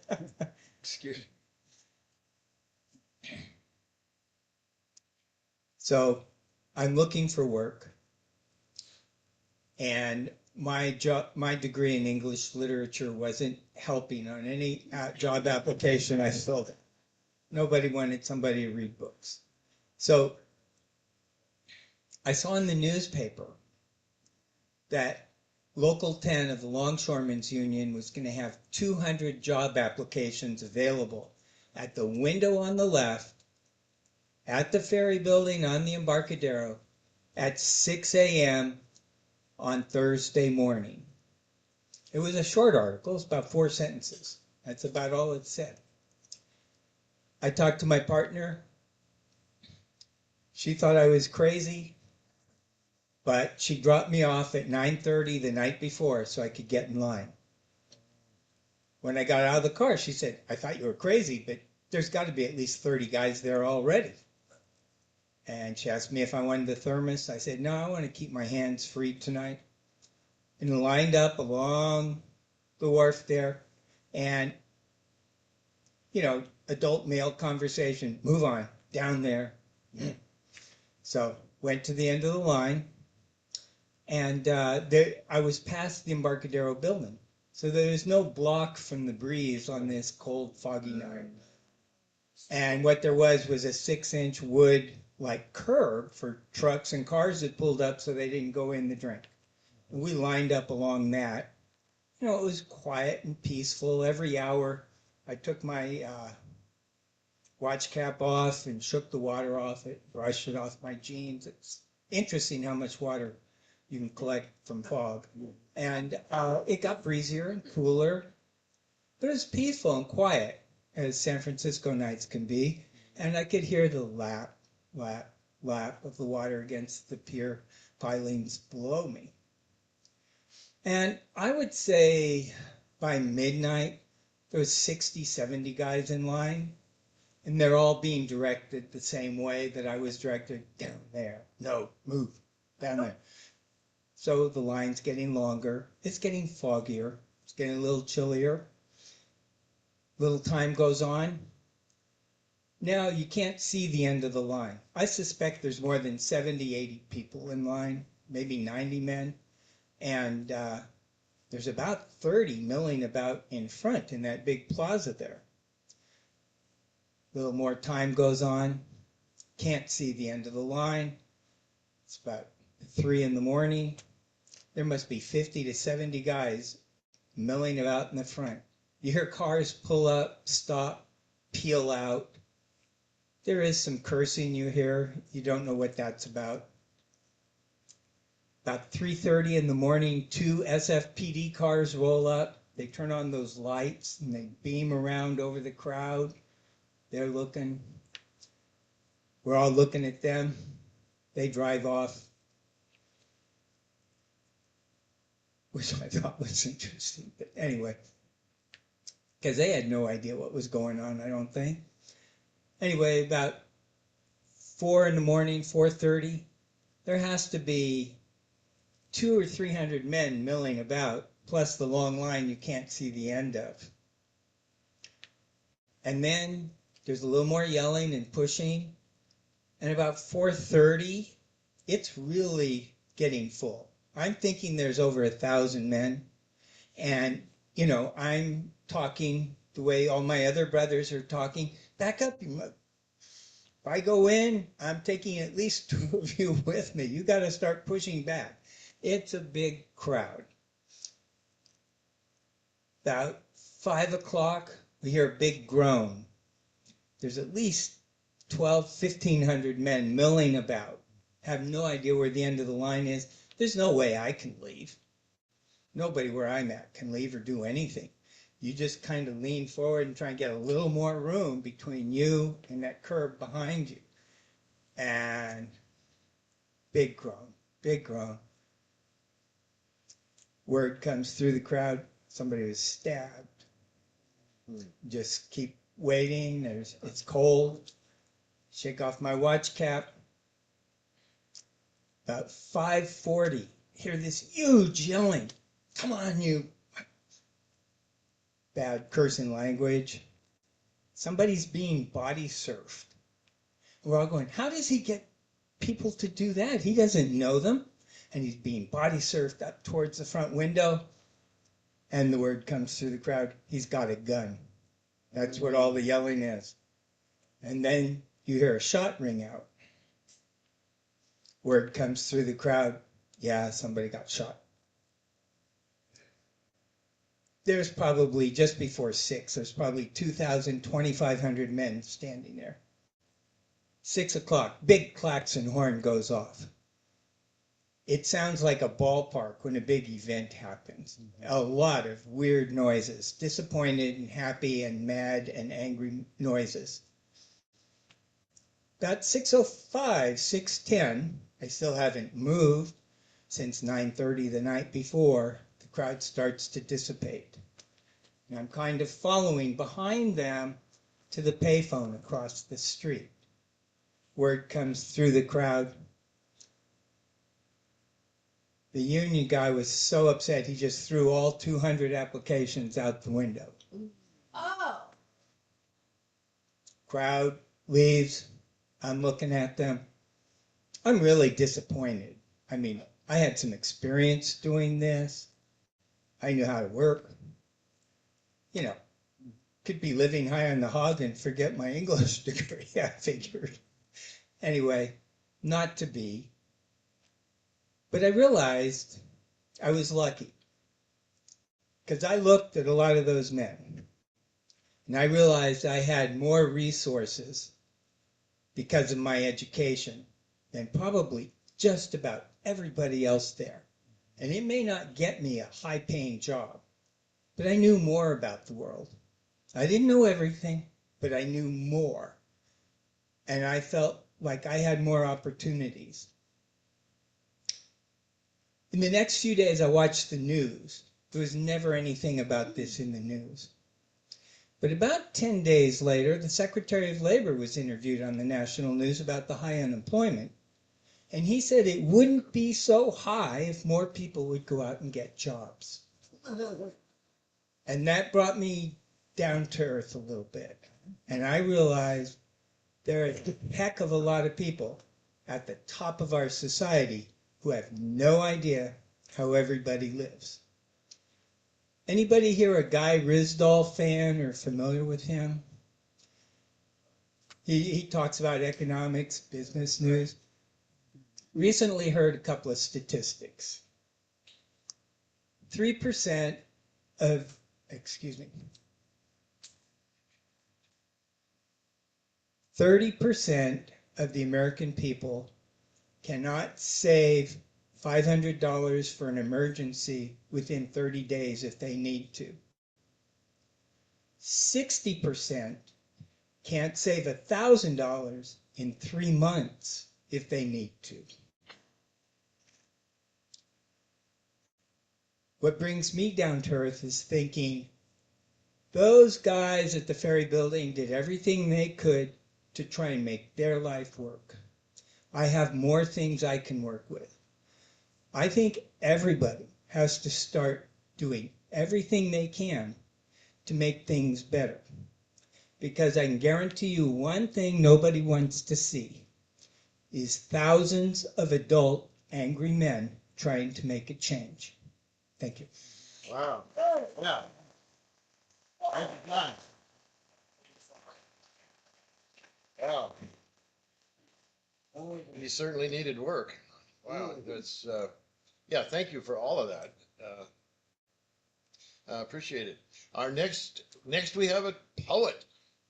Speaker 7: Excuse me. So I'm looking for work, and my degree in English literature wasn't helping on any job application I filled in. Nobody wanted somebody to read books. So I saw in the newspaper that Local 10 of the Longshoremen's Union was going to have 200 job applications available at the window on the left, at the ferry building on the Embarcadero, at 6 a.m. on Thursday morning. It was a short article, it's about 4 sentences. That's about all it said. I talked to my partner. She thought I was crazy, but she dropped me off at 9:30 the night before so I could get in line. When I got out of the car, she said, I thought you were crazy, but there's got to be at least 30 guys there already. And she asked me if I wanted the thermos. I said, no, I want to keep my hands free tonight. And lined up along the wharf there. And, adult male conversation. Move on, down there. So went to the end of the line. And I was past the Embarcadero building. So there was no block from the breeze on this cold, foggy night. And what there was a 6-inch wood curb for trucks and cars that pulled up so they didn't go in the drink. And we lined up along that. It was quiet and peaceful. Every hour I took my watch cap off and shook the water off it, brushed it off my jeans. It's interesting how much water you can collect from fog. And it got breezier and cooler, but it was peaceful and quiet, as San Francisco nights can be. And I could hear the lap, lap, lap of the water against the pier pilings below me. And I would say by midnight, there was 60, 70 guys in line, and they're all being directed the same way that I was directed, down there. No, move, down there. So the line's getting longer. It's getting foggier. It's getting a little chillier. Little time goes on. Now you can't see the end of the line. I suspect there's more than 70, 80 people in line, maybe 90 men. And there's about 30 milling about in front in that big plaza there. A little more time goes on. Can't see the end of the line. It's about 3 in the morning. There must be 50 to 70 guys milling about in the front. You hear cars pull up, stop, peel out. There is some cursing you hear. You don't know what that's about. About 3:30 in the morning, 2 SFPD cars roll up. They turn on those lights and they beam around over the crowd. They're looking. We're all looking at them. They drive off, which I thought was interesting. But anyway, because they had no idea what was going on, I don't think. Anyway, about 4 in the morning, 4:30, there has to be 200 or 300 men milling about, plus the long line you can't see the end of. And then there's a little more yelling and pushing. And about 4:30, it's really getting full. I'm thinking there's over 1,000 men. And, you know, I'm talking the way all my other brothers are talking. Back up, you mother. If I go in, I'm taking at least 2 of you with me. You got to start pushing back. It's a big crowd. About 5 o'clock, we hear a big groan. There's at least 1,500 men milling about. Have no idea where the end of the line is. There's no way I can leave. Nobody where I'm at can leave or do anything. You just kind of lean forward and try and get a little more room between you and that curb behind you. And big groan, big groan. Word comes through the crowd, somebody was stabbed. Just keep waiting, it's cold. Shake off my watch cap. About 5:40, hear this huge yelling. Come on, you. Bad cursing language. Somebody's being body surfed. We're all going, how does he get people to do that? He doesn't know them. And he's being body surfed up towards the front window. And the word comes through the crowd, he's got a gun. That's what all the yelling is. And then you hear a shot ring out. Word comes through the crowd, yeah, somebody got shot. There's probably, just before 6, there's probably 2,000, 2,500 men standing there. 6 o'clock, big klaxon horn goes off. It sounds like a ballpark when a big event happens. A lot of weird noises, disappointed and happy and mad and angry noises. About 6:05, 6:10, I still haven't moved since 9:30 the night before. The crowd starts to dissipate. And I'm kind of following behind them to the payphone across the street. Word comes through the crowd. The union guy was so upset he just threw all 200 applications out the window.
Speaker 5: Oh.
Speaker 7: Crowd leaves. I'm looking at them. I'm really disappointed. I mean, I had some experience doing this. I knew how to work. You know, could be living high on the hog and forget my English degree, I figured. Anyway, not to be. But I realized I was lucky. Because I looked at a lot of those men. And I realized I had more resources because of my education than probably just about everybody else there. And it may not get me a high-paying job, but I knew more about the world. I didn't know everything, but I knew more. And I felt like I had more opportunities. In the next few days, I watched the news. There was never anything about this in the news. But about 10 days later, the Secretary of Labor was interviewed on the national news about the high unemployment. And he said it wouldn't be so high if more people would go out and get jobs. And that brought me down to earth a little bit. And I realized there are a heck of a lot of people at the top of our society who have no idea how everybody lives. Anybody here a Guy Risdall fan or familiar with him? He talks about economics, business news. recently heard a couple of statistics. 3% of, excuse me, 30% of the American people cannot save $500 for an emergency within 30 days if they need to. 60% can't save $1,000 in 3 months if they need to. What brings me down to earth is thinking those guys at the ferry building did everything they could to try and make their life work. I have more things I can work with. I think everybody has to start doing everything they can to make things better. Because I can guarantee you one thing nobody wants to see is thousands of adult angry men trying to make a change. Thank you.
Speaker 1: Wow. Yeah. Thank you, John. Wow. He certainly needed work. Wow. That's, yeah, thank you for all of that. Appreciate it. Our next we have a poet.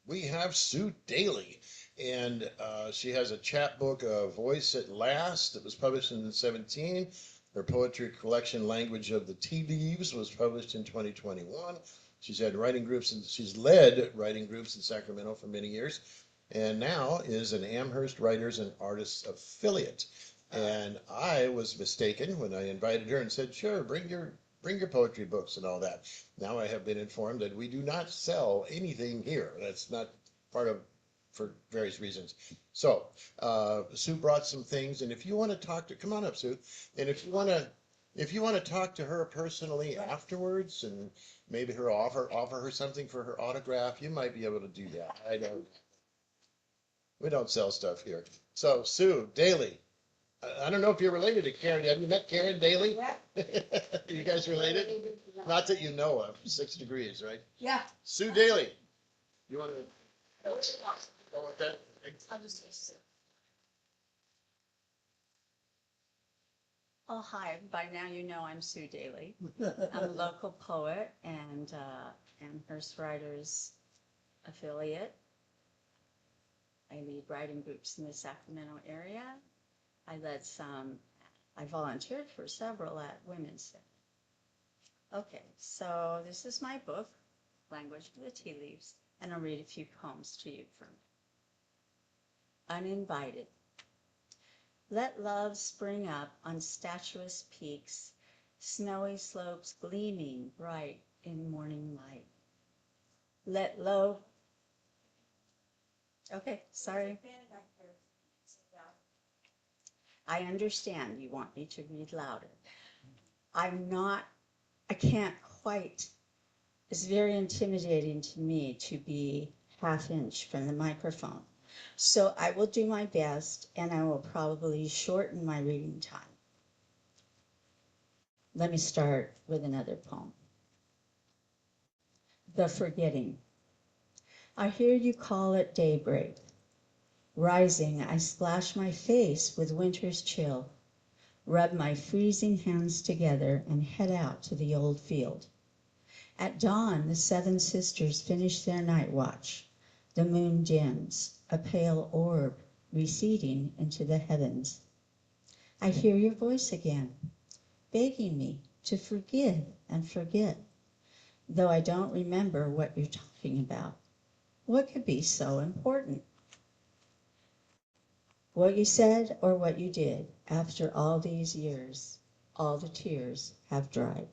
Speaker 1: We have Sue Daly, and she has a chapbook, Voice at Last, that was published in 2017. Her poetry collection, Language of the Tea Leaves, was published in 2021. She's had writing groups, and she's led writing groups in Sacramento for many years, and now is an Amherst Writers and Artists affiliate. And I was mistaken when I invited her and said, "Sure, bring your poetry books and all that." Now I have been informed that we do not sell anything here. That's not part of, for various reasons. So Sue brought some things, and if you want to talk to, come on up, Sue. And if you want to talk to her personally afterwards, and maybe offer her something for her autograph, you might be able to do that. We don't sell stuff here. So Sue Daly. I don't know if you're related to Karen. Have you met Karen Daly?
Speaker 8: Yeah.
Speaker 1: You guys related? Not that you know of. 6 degrees, right?
Speaker 8: Yeah.
Speaker 1: Sue Daly. You want to go with that?
Speaker 8: I'll just say. Oh, hi. By now you know I'm Sue Daly. I'm a local poet and Amherst Writers affiliate. I lead writing groups in the Sacramento area. I volunteered for several at Women's Day. Okay, so this is my book, Language of the Tea Leaves, and I'll read a few poems to you from Uninvited. Let love spring up on statuous peaks, snowy slopes gleaming bright in morning light. Let love... Okay, sorry. I understand you want me to read louder. I can't quite, it's very intimidating to me to be half-inch from the microphone. So I will do my best, and I will probably shorten my reading time. Let me start with another poem. The Forgetting. I hear you call at daybreak. Rising, I splash my face with winter's chill, rub my freezing hands together, and head out to the old field. At dawn, the 7 sisters finish their night watch. The moon dims, a pale orb receding into the heavens. I hear your voice again, begging me to forgive and forget, though I don't remember what you're talking about. What could be so important? What you said or what you did, after all these years, all the tears have dried.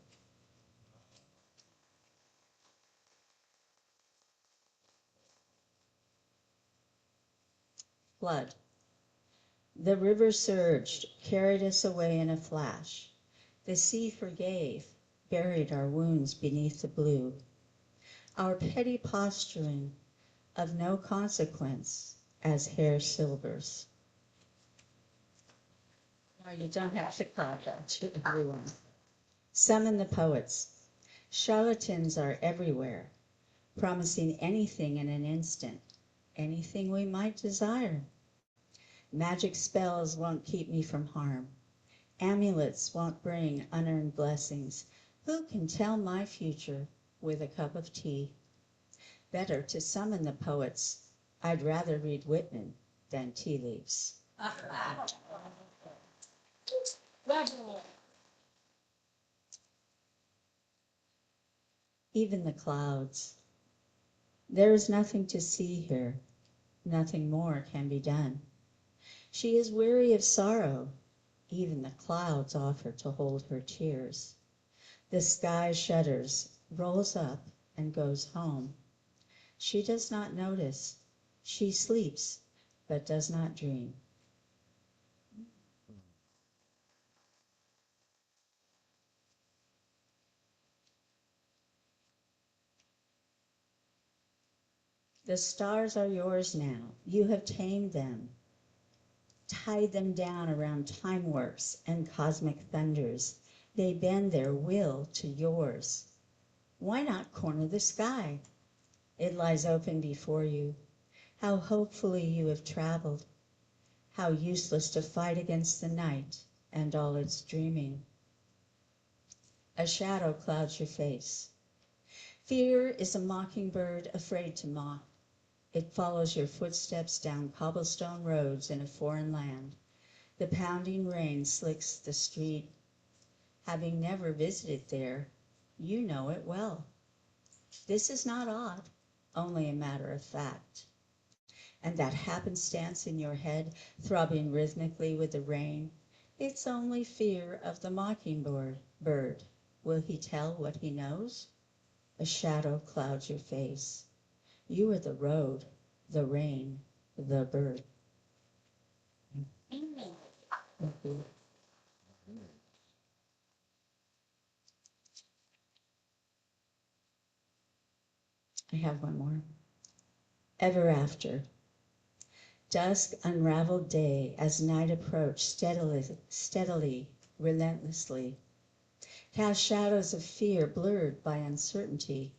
Speaker 8: Flood. The river surged, carried us away in a flash. The sea forgave, buried our wounds beneath the blue. Our petty posturing of no consequence as hair silvers. No, you don't have to cry that to everyone. Summon the poets. Charlatans are everywhere, promising anything in an instant, anything we might desire. Magic spells won't keep me from harm. Amulets won't bring unearned blessings. Who can tell my future with a cup of tea? Better to summon the poets. I'd rather read Whitman than tea leaves. Even the clouds. There is nothing to see here. Nothing more can be done. She is weary of sorrow. Even the clouds offer to hold her tears. The sky shudders, rolls up, and goes home. She does not notice. She sleeps, but does not dream. The stars are yours now. You have tamed them, tied them down around time warps and cosmic thunders. They bend their will to yours. Why not corner the sky? It lies open before you. How hopefully you have traveled. How useless to fight against the night and all its dreaming. A shadow clouds your face. Fear is a mockingbird afraid to mock. It follows your footsteps down cobblestone roads in a foreign land. The pounding rain slicks the street. Having never visited there, you know it well. This is not odd, only a matter of fact. And that happenstance in your head, throbbing rhythmically with the rain, it's only fear of the mockingbird. Will he tell what he knows? A shadow clouds your face. You are the road, the rain, the bird. I have one more. Ever after. Dusk unraveled day as night approached steadily, relentlessly. Cast shadows of fear blurred by uncertainty.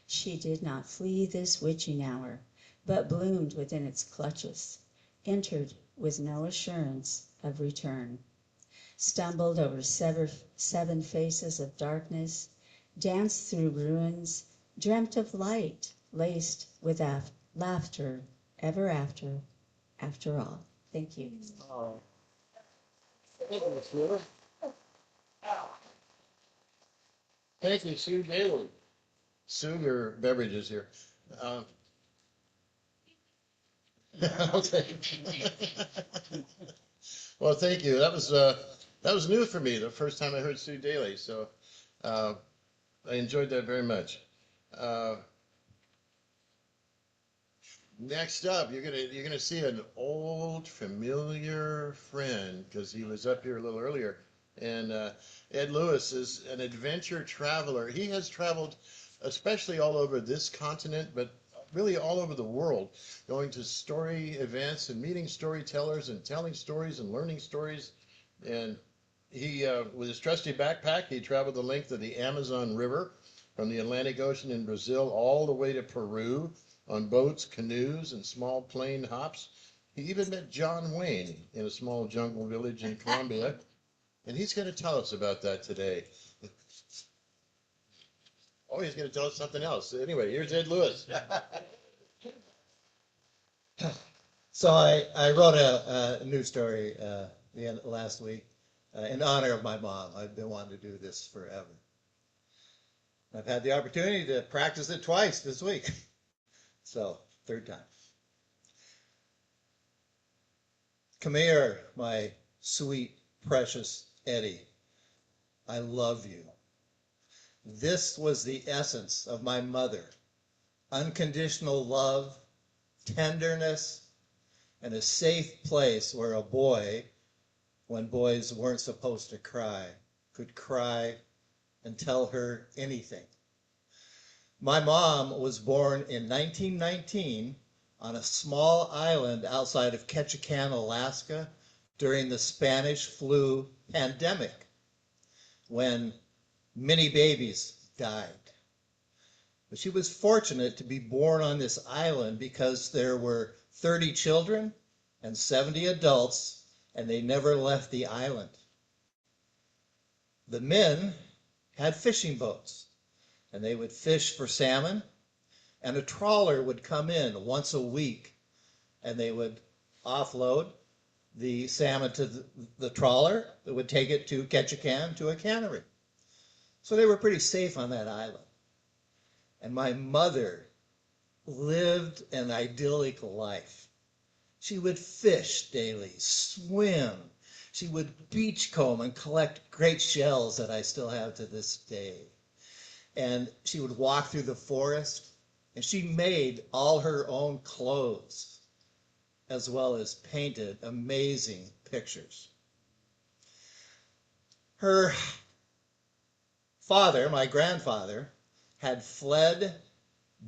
Speaker 8: She did not flee this witching hour, but bloomed within its clutches, entered with no assurance of return, stumbled over seven faces of darkness, danced through ruins, dreamt of light laced with laughter, ever after all. Thank you.
Speaker 1: Oh. Thank you, Sue. Thank you, Sue Daly. Sue, your beverages here. Okay. Well, thank you. That was new for me. The first time I heard Sue Daly, so I enjoyed that very much. Uh, Next up, you're gonna see an old familiar friend because he was up here a little earlier, and Ed Lewis is an adventure traveler. He has traveled, especially all over this continent, but really all over the world, going to story events and meeting storytellers and telling stories and learning stories. And he, with his trusty backpack, he traveled the length of the Amazon River from the Atlantic Ocean in Brazil all the way to Peru on boats, canoes, and small plane hops. He even met John Wayne in a small jungle village in Colombia, and he's going to tell us about that today. Oh, he's going to tell us something else. Anyway, here's Ed Lewis.
Speaker 4: So I wrote a news story last week in honor of my mom. I've been wanting to do this forever. I've had the opportunity to practice it twice this week. So, third time. Come here, my sweet, precious Eddie. I love you. This was the essence of my mother. Unconditional love, tenderness, and a safe place where a boy, when boys weren't supposed to cry, could cry and tell her anything. My mom was born in 1919 on a small island outside of Ketchikan, Alaska, during the Spanish flu pandemic, when many babies died. But she was fortunate to be born on this island because there were 30 children and 70 adults, and they never left the island. The men had fishing boats, and they would fish for salmon, and a trawler would come in once a week, and they would offload the salmon to the trawler that would take it to Ketchikan to a cannery. So they were pretty safe on that island. And my mother lived an idyllic life. She would fish daily, swim. She would beachcomb and collect great shells that I still have to this day. And she would walk through the forest, and she made all her own clothes, as well as painted amazing pictures. Her father, my grandfather, had fled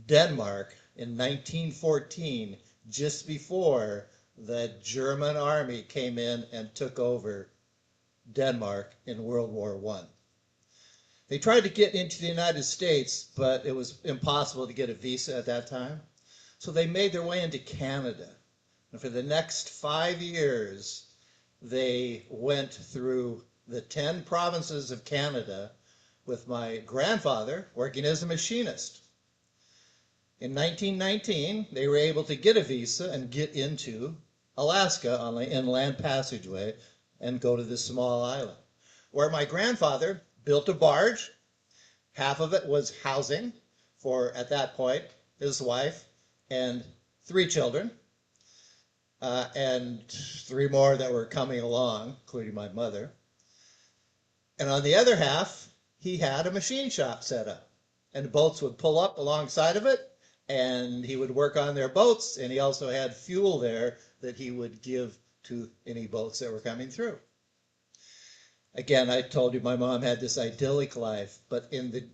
Speaker 4: Denmark in 1914, just before the German army came in and took over Denmark in World War I. They tried to get into the United States, but it was impossible to get a visa at that time. So they made their way into Canada. And for the next 5 years, they went through the 10 provinces of Canada with my grandfather working as a machinist. In 1919, they were able to get a visa and get into Alaska on the inland passageway and go to this small island, where my grandfather built a barge. Half of it was housing for, at that point, his wife and 3 children, and 3 more that were coming along, including my mother. And on the other half, he had a machine shop set up, and boats would pull up alongside of it, and he would work on their boats, and he also had fuel there that he would give to any boats that were coming through. Again, I told you my mom had this idyllic life, but in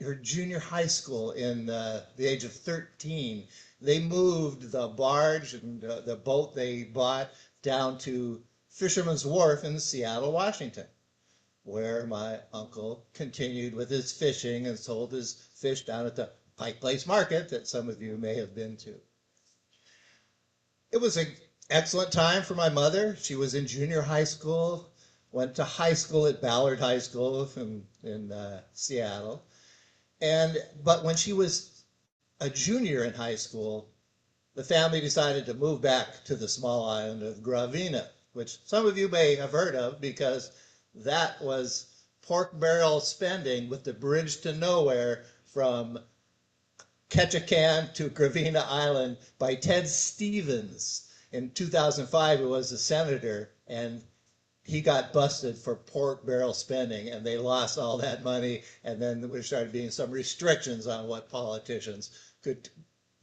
Speaker 4: her junior high school, in the age of 13, they moved the barge and the boat they bought down to Fisherman's Wharf in Seattle, Washington, where my uncle continued with his fishing and sold his fish down at the Pike Place Market that some of you may have been to. It was an excellent time for my mother. She was in junior high school, went to high school at Ballard High School in Seattle. But when she was a junior in high school, the family decided to move back to the small island of Gravina, which some of you may have heard of because that was pork barrel spending with the bridge to nowhere from Ketchikan to Gravina Island by Ted Stevens. In 2005, he was a senator, and he got busted for pork barrel spending, and they lost all that money, and then there started being some restrictions on what politicians could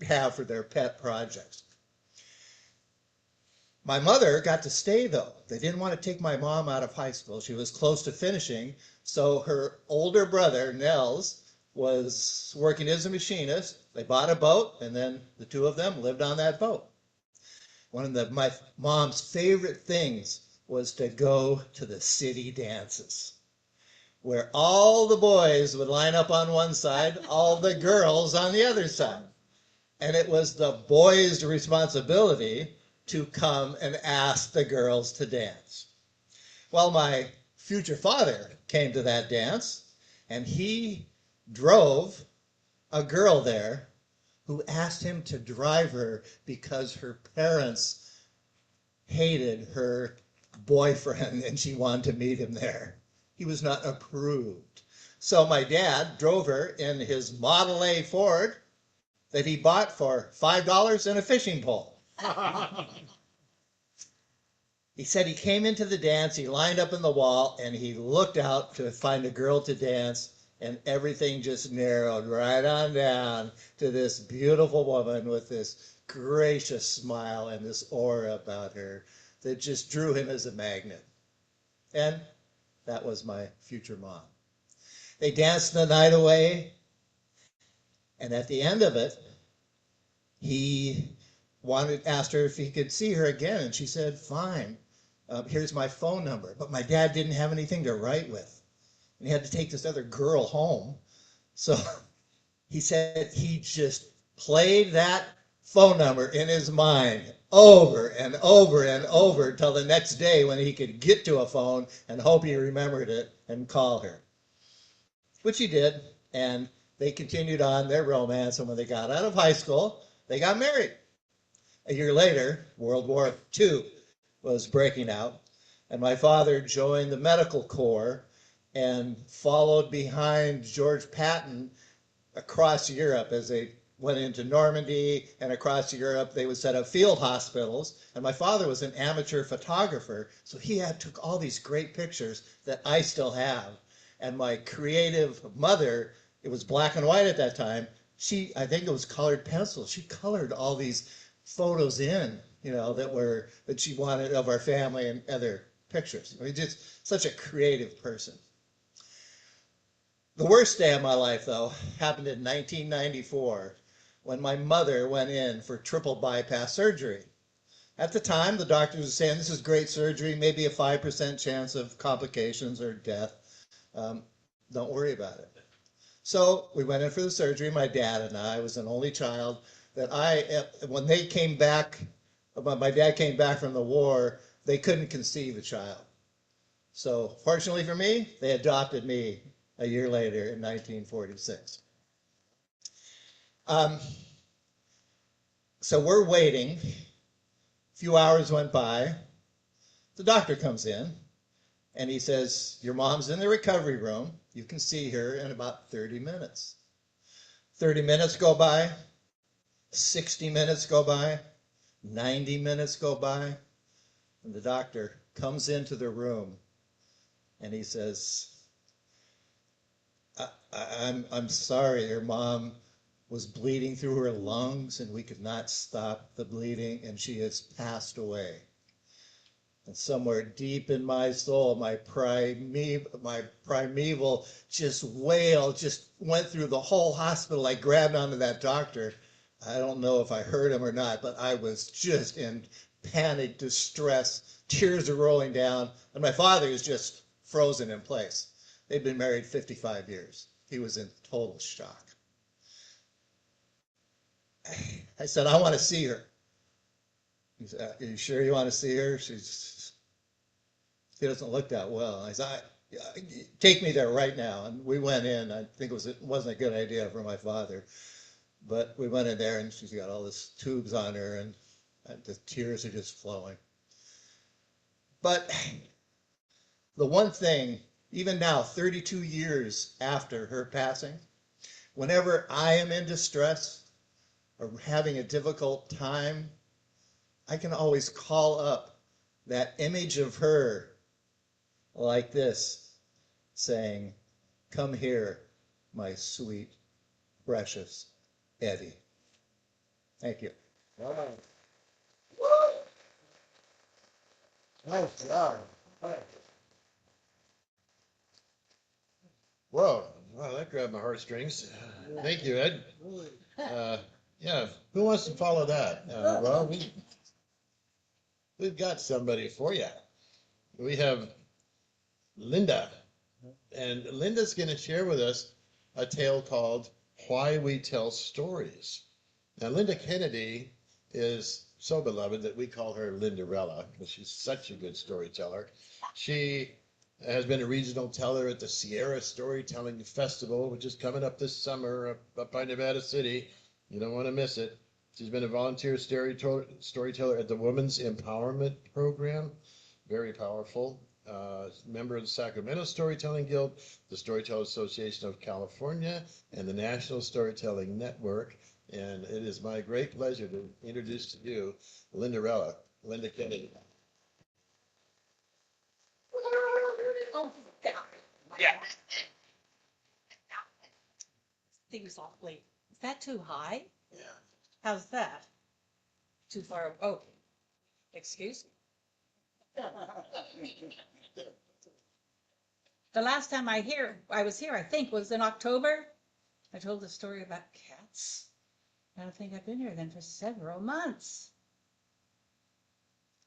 Speaker 4: have for their pet projects. My mother got to stay, though. They didn't want to take my mom out of high school. She was close to finishing, so her older brother, Nels, was working as a machinist. They bought a boat, and then the 2 of them lived on that boat. One of my mom's favorite things was to go to the city dances, where all the boys would line up on one side, all the girls on the other side. And it was the boys' responsibility to come and ask the girls to dance. Well, my future father came to that dance, and he drove a girl there who asked him to drive her because her parents hated her boyfriend and she wanted to meet him there. He was not approved. So my dad drove her in his Model A Ford that he bought for $5 and a fishing pole. He said he came into the dance, he lined up in the wall, and he looked out to find a girl to dance, and everything just narrowed right on down to this beautiful woman with this gracious smile and this aura about her that just drew him as a magnet. And that was my future mom. They danced the night away, and at the end of it, he asked her if he could see her again, and she said, fine, here's my phone number. But my dad didn't have anything to write with, and he had to take this other girl home. So he said he just played that phone number in his mind over and over and over until the next day when he could get to a phone and hope he remembered it and call her. Which he did, and they continued on their romance, and when they got out of high school, they got married. A year later, World War II was breaking out, and my father joined the medical corps and followed behind George Patton across Europe as they went into Normandy and across Europe. They would set up field hospitals, and my father was an amateur photographer, so he took all these great pictures that I still have. And my creative mother, it was black and white at that time. I think it was colored pencil. She colored all these photos in, that she wanted of our family and other pictures. I mean, just such a creative person. The worst day of my life, though, happened in 1994 when my mother went in for triple bypass surgery. At the time, the doctors were saying this is great surgery, maybe a 5% chance of complications or death. Don't worry about it. So we went in for the surgery, my dad and I was an only child. When they came back, when my dad came back from the war, they couldn't conceive a child. So fortunately for me, they adopted me a year later in 1946. So we're waiting. A few hours went by. The doctor comes in and he says, your mom's in the recovery room. You can see her in about 30 minutes. 30 minutes go by, 60 minutes go by, 90 minutes go by, and the doctor comes into the room and he says, I'm sorry, your mom was bleeding through her lungs and we could not stop the bleeding and she has passed away. And somewhere deep in my soul, my primeval just wailed, just went through the whole hospital. I grabbed onto that doctor. I don't know if I heard him or not, but I was just in panic, distress. Tears are rolling down. And my father is just frozen in place. They'd been married 55 years. He was in total shock. I said, I want to see her. He said, are you sure you want to see her? She doesn't look that well. I said, take me there right now. And we went in. I think it wasn't a good idea for my father. But we went in there and she's got all these tubes on her and the tears are just flowing. But the one thing, even now, 32 years after her passing, whenever I am in distress or having a difficult time, I can always call up that image of her like this, saying, come here, my sweet, precious Eddie. Thank you.
Speaker 1: Wow. Nice job. Whoa, wow, that grabbed my heartstrings. Thank you, Ed. Yeah, who wants to follow that? Well, we've got somebody for you. We have Linda, and Linda's going to share with us a tale called Why We Tell Stories. Now, Linda Kennedy is so beloved that we call her Lindarella because she's such a good storyteller. She has been a regional teller at the Sierra Storytelling Festival, which is coming up this summer up by Nevada City. You don't want to miss it. She's been a volunteer storyteller at the Women's Empowerment Program. Very powerful. Member of the Sacramento Storytelling Guild, the Storytellers Association of California, and the National Storytelling Network. And it is my great pleasure to introduce to you Linda Kennedy.
Speaker 9: Oh, God. Yeah. Sing softly. Is that too high?
Speaker 1: Yeah.
Speaker 9: How's that? Too far? Oh, excuse me. The last time I was here, I think, was in October. I told the story about cats. I don't think I've been here then for several months.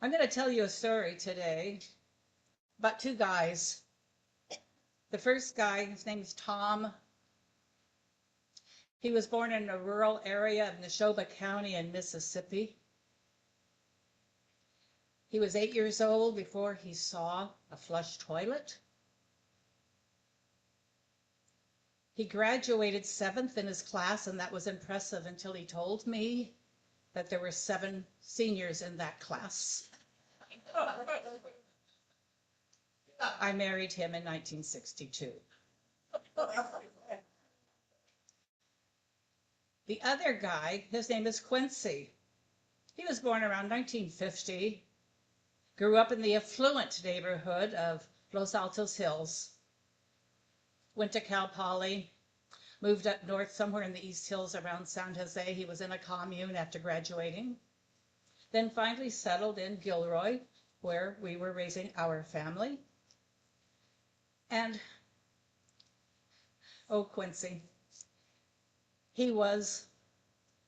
Speaker 9: I'm going to tell you a story today about two guys. The first guy, his name is Tom. He was born in a rural area of Neshoba County in Mississippi. He was 8 years old before he saw a flush toilet. He graduated 7th in his class, and that was impressive until he told me that there were 7 seniors in that class. I married him in 1962. The other guy, his name is Quincy. He was born around 1950, grew up in the affluent neighborhood of Los Altos Hills, went to Cal Poly, moved up north somewhere in the East Hills around San Jose. He was in a commune after graduating, then finally settled in Gilroy, where we were raising our family. And, oh, Quincy, he was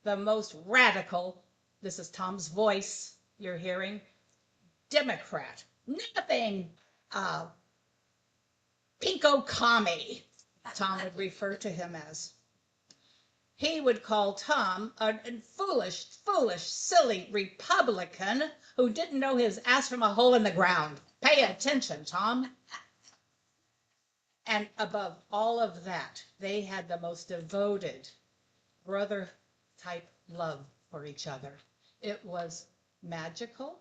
Speaker 9: the most radical, this is Tom's voice you're hearing, Democrat. Nothing pinko commie, Tom would refer to him as. He would call Tom a foolish, silly Republican who didn't know his ass from a hole in the ground. Pay attention, Tom. And above all of that, they had the most devoted brother-type love for each other. It was magical,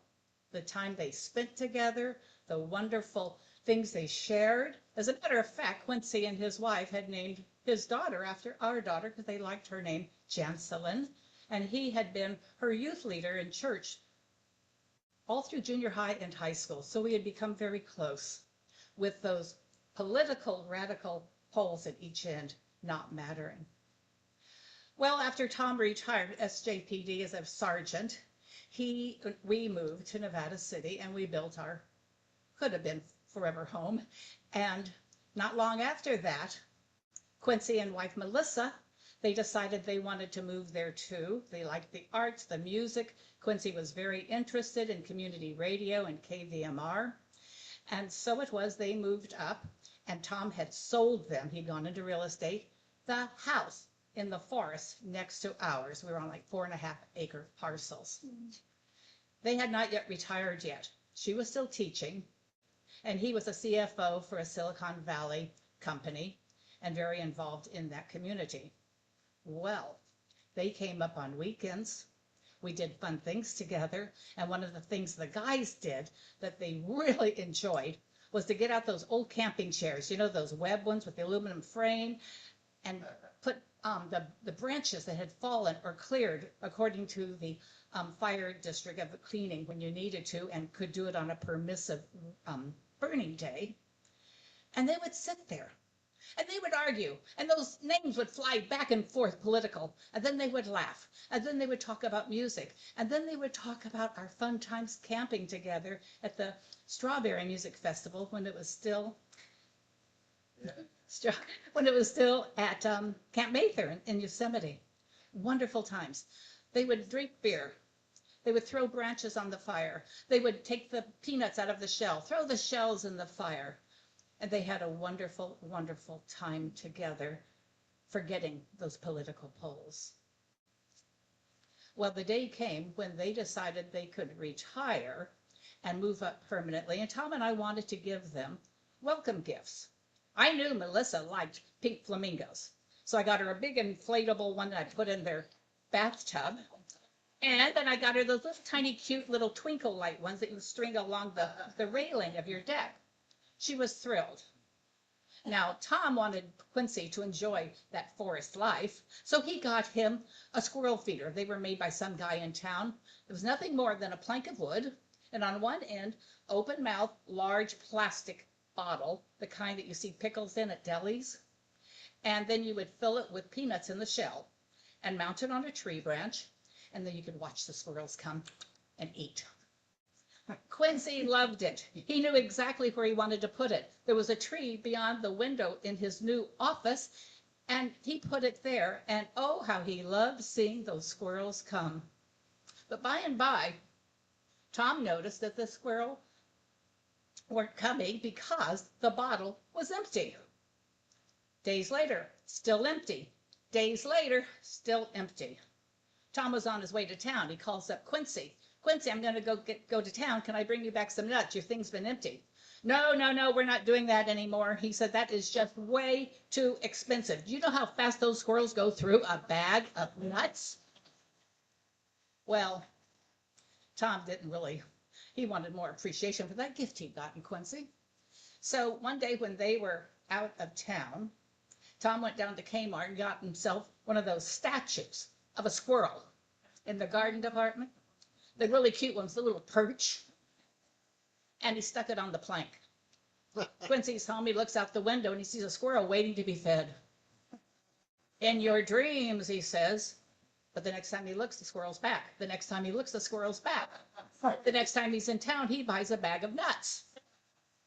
Speaker 9: the time they spent together, the wonderful things they shared. As a matter of fact, Quincy and his wife had named his daughter after our daughter because they liked her name, Janselyn, and he had been her youth leader in church all through junior high and high school. So we had become very close with those political radical poles at each end not mattering. Well, after Tom retired SJPD as a sergeant, we moved to Nevada City and we built our, could have been forever home. And not long after that, Quincy and wife Melissa, they decided they wanted to move there too. They liked the arts, the music. Quincy was very interested in community radio and KVMR. And so it was they moved up, and Tom had sold them, he'd gone into real estate, the house in the forest next to ours. We were on like 4.5-acre parcels. They had not yet retired yet. She was still teaching, and he was a CFO for a Silicon Valley company and very involved in that community. Well, they came up on weekends. We did fun things together, and one of the things the guys did that they really enjoyed was to get out those old camping chairs, you know, those web ones with the aluminum frame, and put the branches that had fallen or cleared according to the fire district of the cleaning when you needed to and could do it on a permissive burning day. And they would sit there and they would argue, and those names would fly back and forth political, and then they would laugh, and then they would talk about music, and then they would talk about our fun times camping together at the Strawberry Music Festival when it was still at Camp Mather in Yosemite. Wonderful times. They would drink beer. They would throw branches on the fire. They would take the peanuts out of the shell, throw the shells in the fire. And they had a wonderful, wonderful time together, forgetting those political poles. Well, the day came when they decided they could retire and move up permanently, and Tom and I wanted to give them welcome gifts. I knew Melissa liked pink flamingos, so I got her a big inflatable one that I put in their bathtub. And then I got her those little tiny cute little twinkle light ones that you string along the railing of your deck. She was thrilled. Now, Tom wanted Quincy to enjoy that forest life, so he got him a squirrel feeder. They were made by some guy in town. It was nothing more than a plank of wood, and on one end, open mouth, large plastic bottle, the kind that you see pickles in at delis. And then you would fill it with peanuts in the shell and mount it on a tree branch, and then you could watch the squirrels come and eat. Quincy loved it. He knew exactly where he wanted to put it. There was a tree beyond the window in his new office, and he put it there. And oh, how he loved seeing those squirrels come. But by and by, Tom noticed that the squirrels weren't coming because the bottle was empty. Days later, still empty. Days later, still empty. Tom was on his way to town. He calls up Quincy. Quincy, I'm going to go to town. Can I bring you back some nuts? Your thing's been empty. No, no, no, we're not doing that anymore. He said, that is just way too expensive. Do you know how fast those squirrels go through a bag of nuts? Well, Tom didn't really, he wanted more appreciation for that gift he'd gotten Quincy. So one day when they were out of town, Tom went down to Kmart and got himself one of those statues of a squirrel in the garden department. The really cute ones, the little perch. And he stuck it on the plank. Quincy's home, he looks out the window and he sees a squirrel waiting to be fed. In your dreams, he says. But the next time he looks, the squirrel's back. The next time he looks, the squirrel's back. The next time he's in town, he buys a bag of nuts.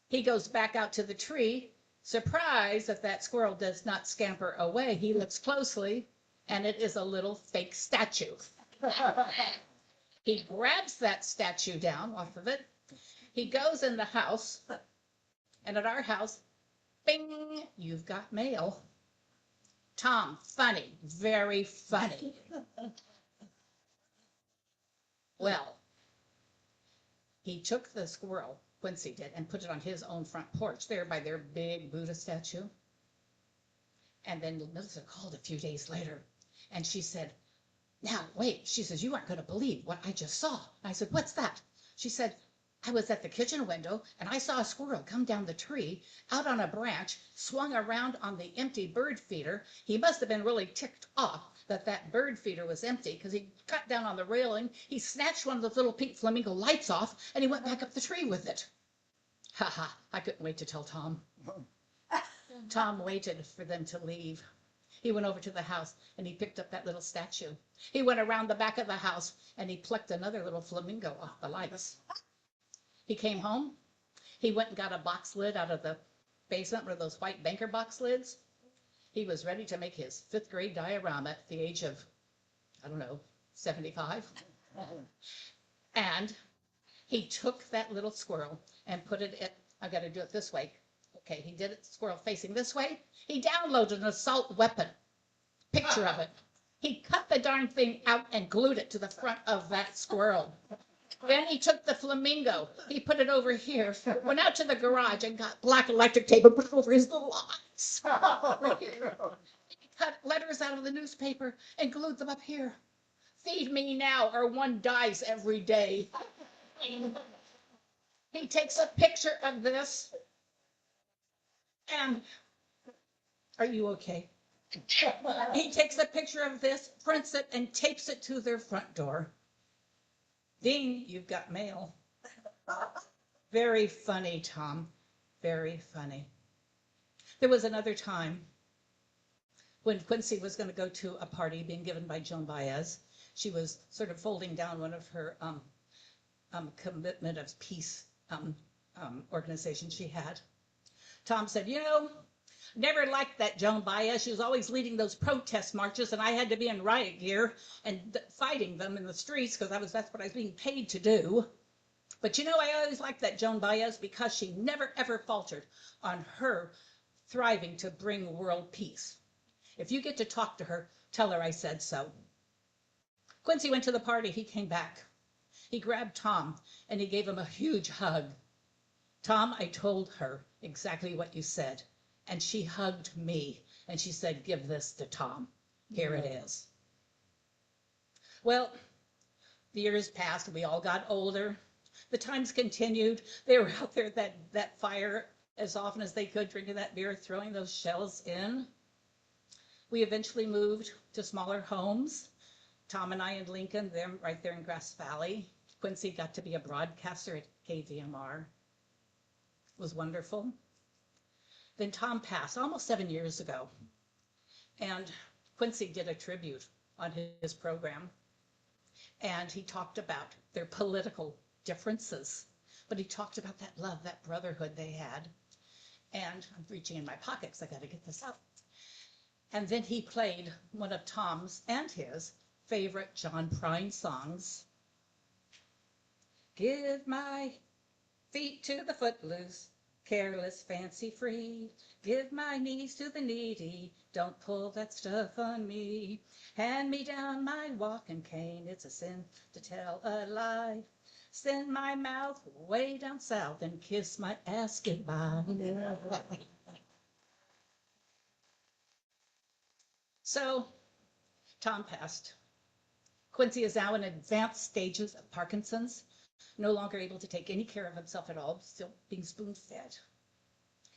Speaker 9: He goes back out to the tree, surprised that that squirrel does not scamper away. He looks closely, and it is a little fake statue. He grabs that statue down off of it. He goes in the house, and at our house, bing, you've got mail. Tom, funny, very funny. Well, he took the squirrel, Quincy did, and put it on his own front porch there by their big Buddha statue. And then Melissa called a few days later, and she said, now, wait, she says, you aren't going to believe what I just saw. I said, what's that? She said, I was at the kitchen window, and I saw a squirrel come down the tree, out on a branch, swung around on the empty bird feeder. He must have been really ticked off that that bird feeder was empty, because he got down on the railing, he snatched one of those little pink flamingo lights off, and he went back up the tree with it. Ha ha, I couldn't wait to tell Tom. Tom waited for them to leave. He went over to the house and he picked up that little statue. He went around the back of the house and he plucked another little flamingo off the lights. He came home. He went and got a box lid out of the basement, one of those white banker box lids. He was ready to make his 5th grade diorama at the age of, I don't know, 75. And he took that little squirrel and put it in, I've got to do it this way. Okay, he did it, squirrel facing this way. He downloaded an assault weapon picture of it. He cut the darn thing out and glued it to the front of that squirrel. Then he took the flamingo. He put it over here, went out to the garage and got black electric tape and put it over his little eyes. He cut letters out of the newspaper and glued them up here. Feed me now or one dies every day. He takes a picture of this. And are you okay? He takes a picture of this, prints it, and tapes it to their front door. Ding, you've got mail. Very funny, Tom. Very funny. There was another time when Quincy was going to go to a party being given by Joan Baez. She was sort of folding down one of her commitment of peace organizations she had. Tom said, you know, never liked that Joan Baez. She was always leading those protest marches, and I had to be in riot gear and fighting them in the streets because that's what I was being paid to do. But you know, I always liked that Joan Baez because she never, ever faltered on her thriving to bring world peace. If you get to talk to her, tell her I said so. Quincy went to the party. He came back. He grabbed Tom, and he gave him a huge hug. Tom, I told her exactly what you said. And she hugged me and she said, give this to Tom. Here it is. Well, the years passed. We all got older. The times continued. They were out there at that fire as often as they could, drinking that beer, throwing those shells in. We eventually moved to smaller homes. Tom and I in Lincoln, them right there in Grass Valley. Quincy got to be a broadcaster at KVMR. It was wonderful. Then Tom passed almost 7 years ago, and Quincy did a tribute on his program, and he talked about their political differences, but he talked about that love, that brotherhood they had. And I'm reaching in my pockets, I got to get this out. And then he played one of Tom's and his favorite John Prine songs. Give my feet to the footloose, Careless, fancy free, give my knees to the needy, don't pull that stuff on me. Hand me down my walking cane, it's a sin to tell a lie. Send my mouth way down south and kiss my ass goodbye. So, Tom passed. Quincy is now in advanced stages of Parkinson's, no longer able to take any care of himself at all, still being spoon-fed.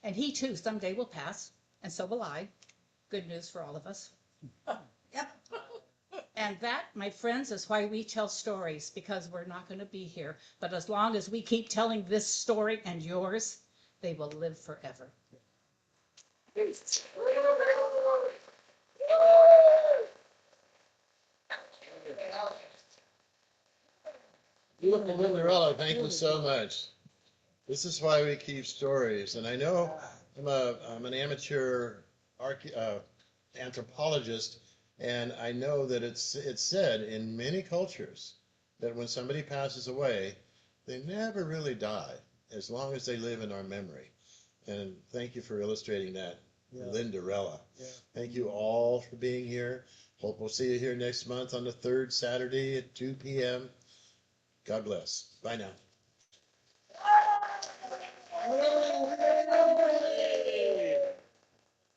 Speaker 9: And he too someday will pass, and so will I. Good news for all of us. Yep. And that, my friends, is why we tell stories, because we're not going to be here. But as long as we keep telling this story and yours, they will live forever.
Speaker 1: Beautiful Cinderella, thank you so much. This is why we keep stories. And I know I'm an amateur anthropologist, and I know that it's said in many cultures that when somebody passes away, they never really die as long as they live in our memory. And thank you for illustrating that, Lindarella. Thank you all for being here. Hope we'll see you here next month on the third Saturday at 2 p.m. God bless. Bye now.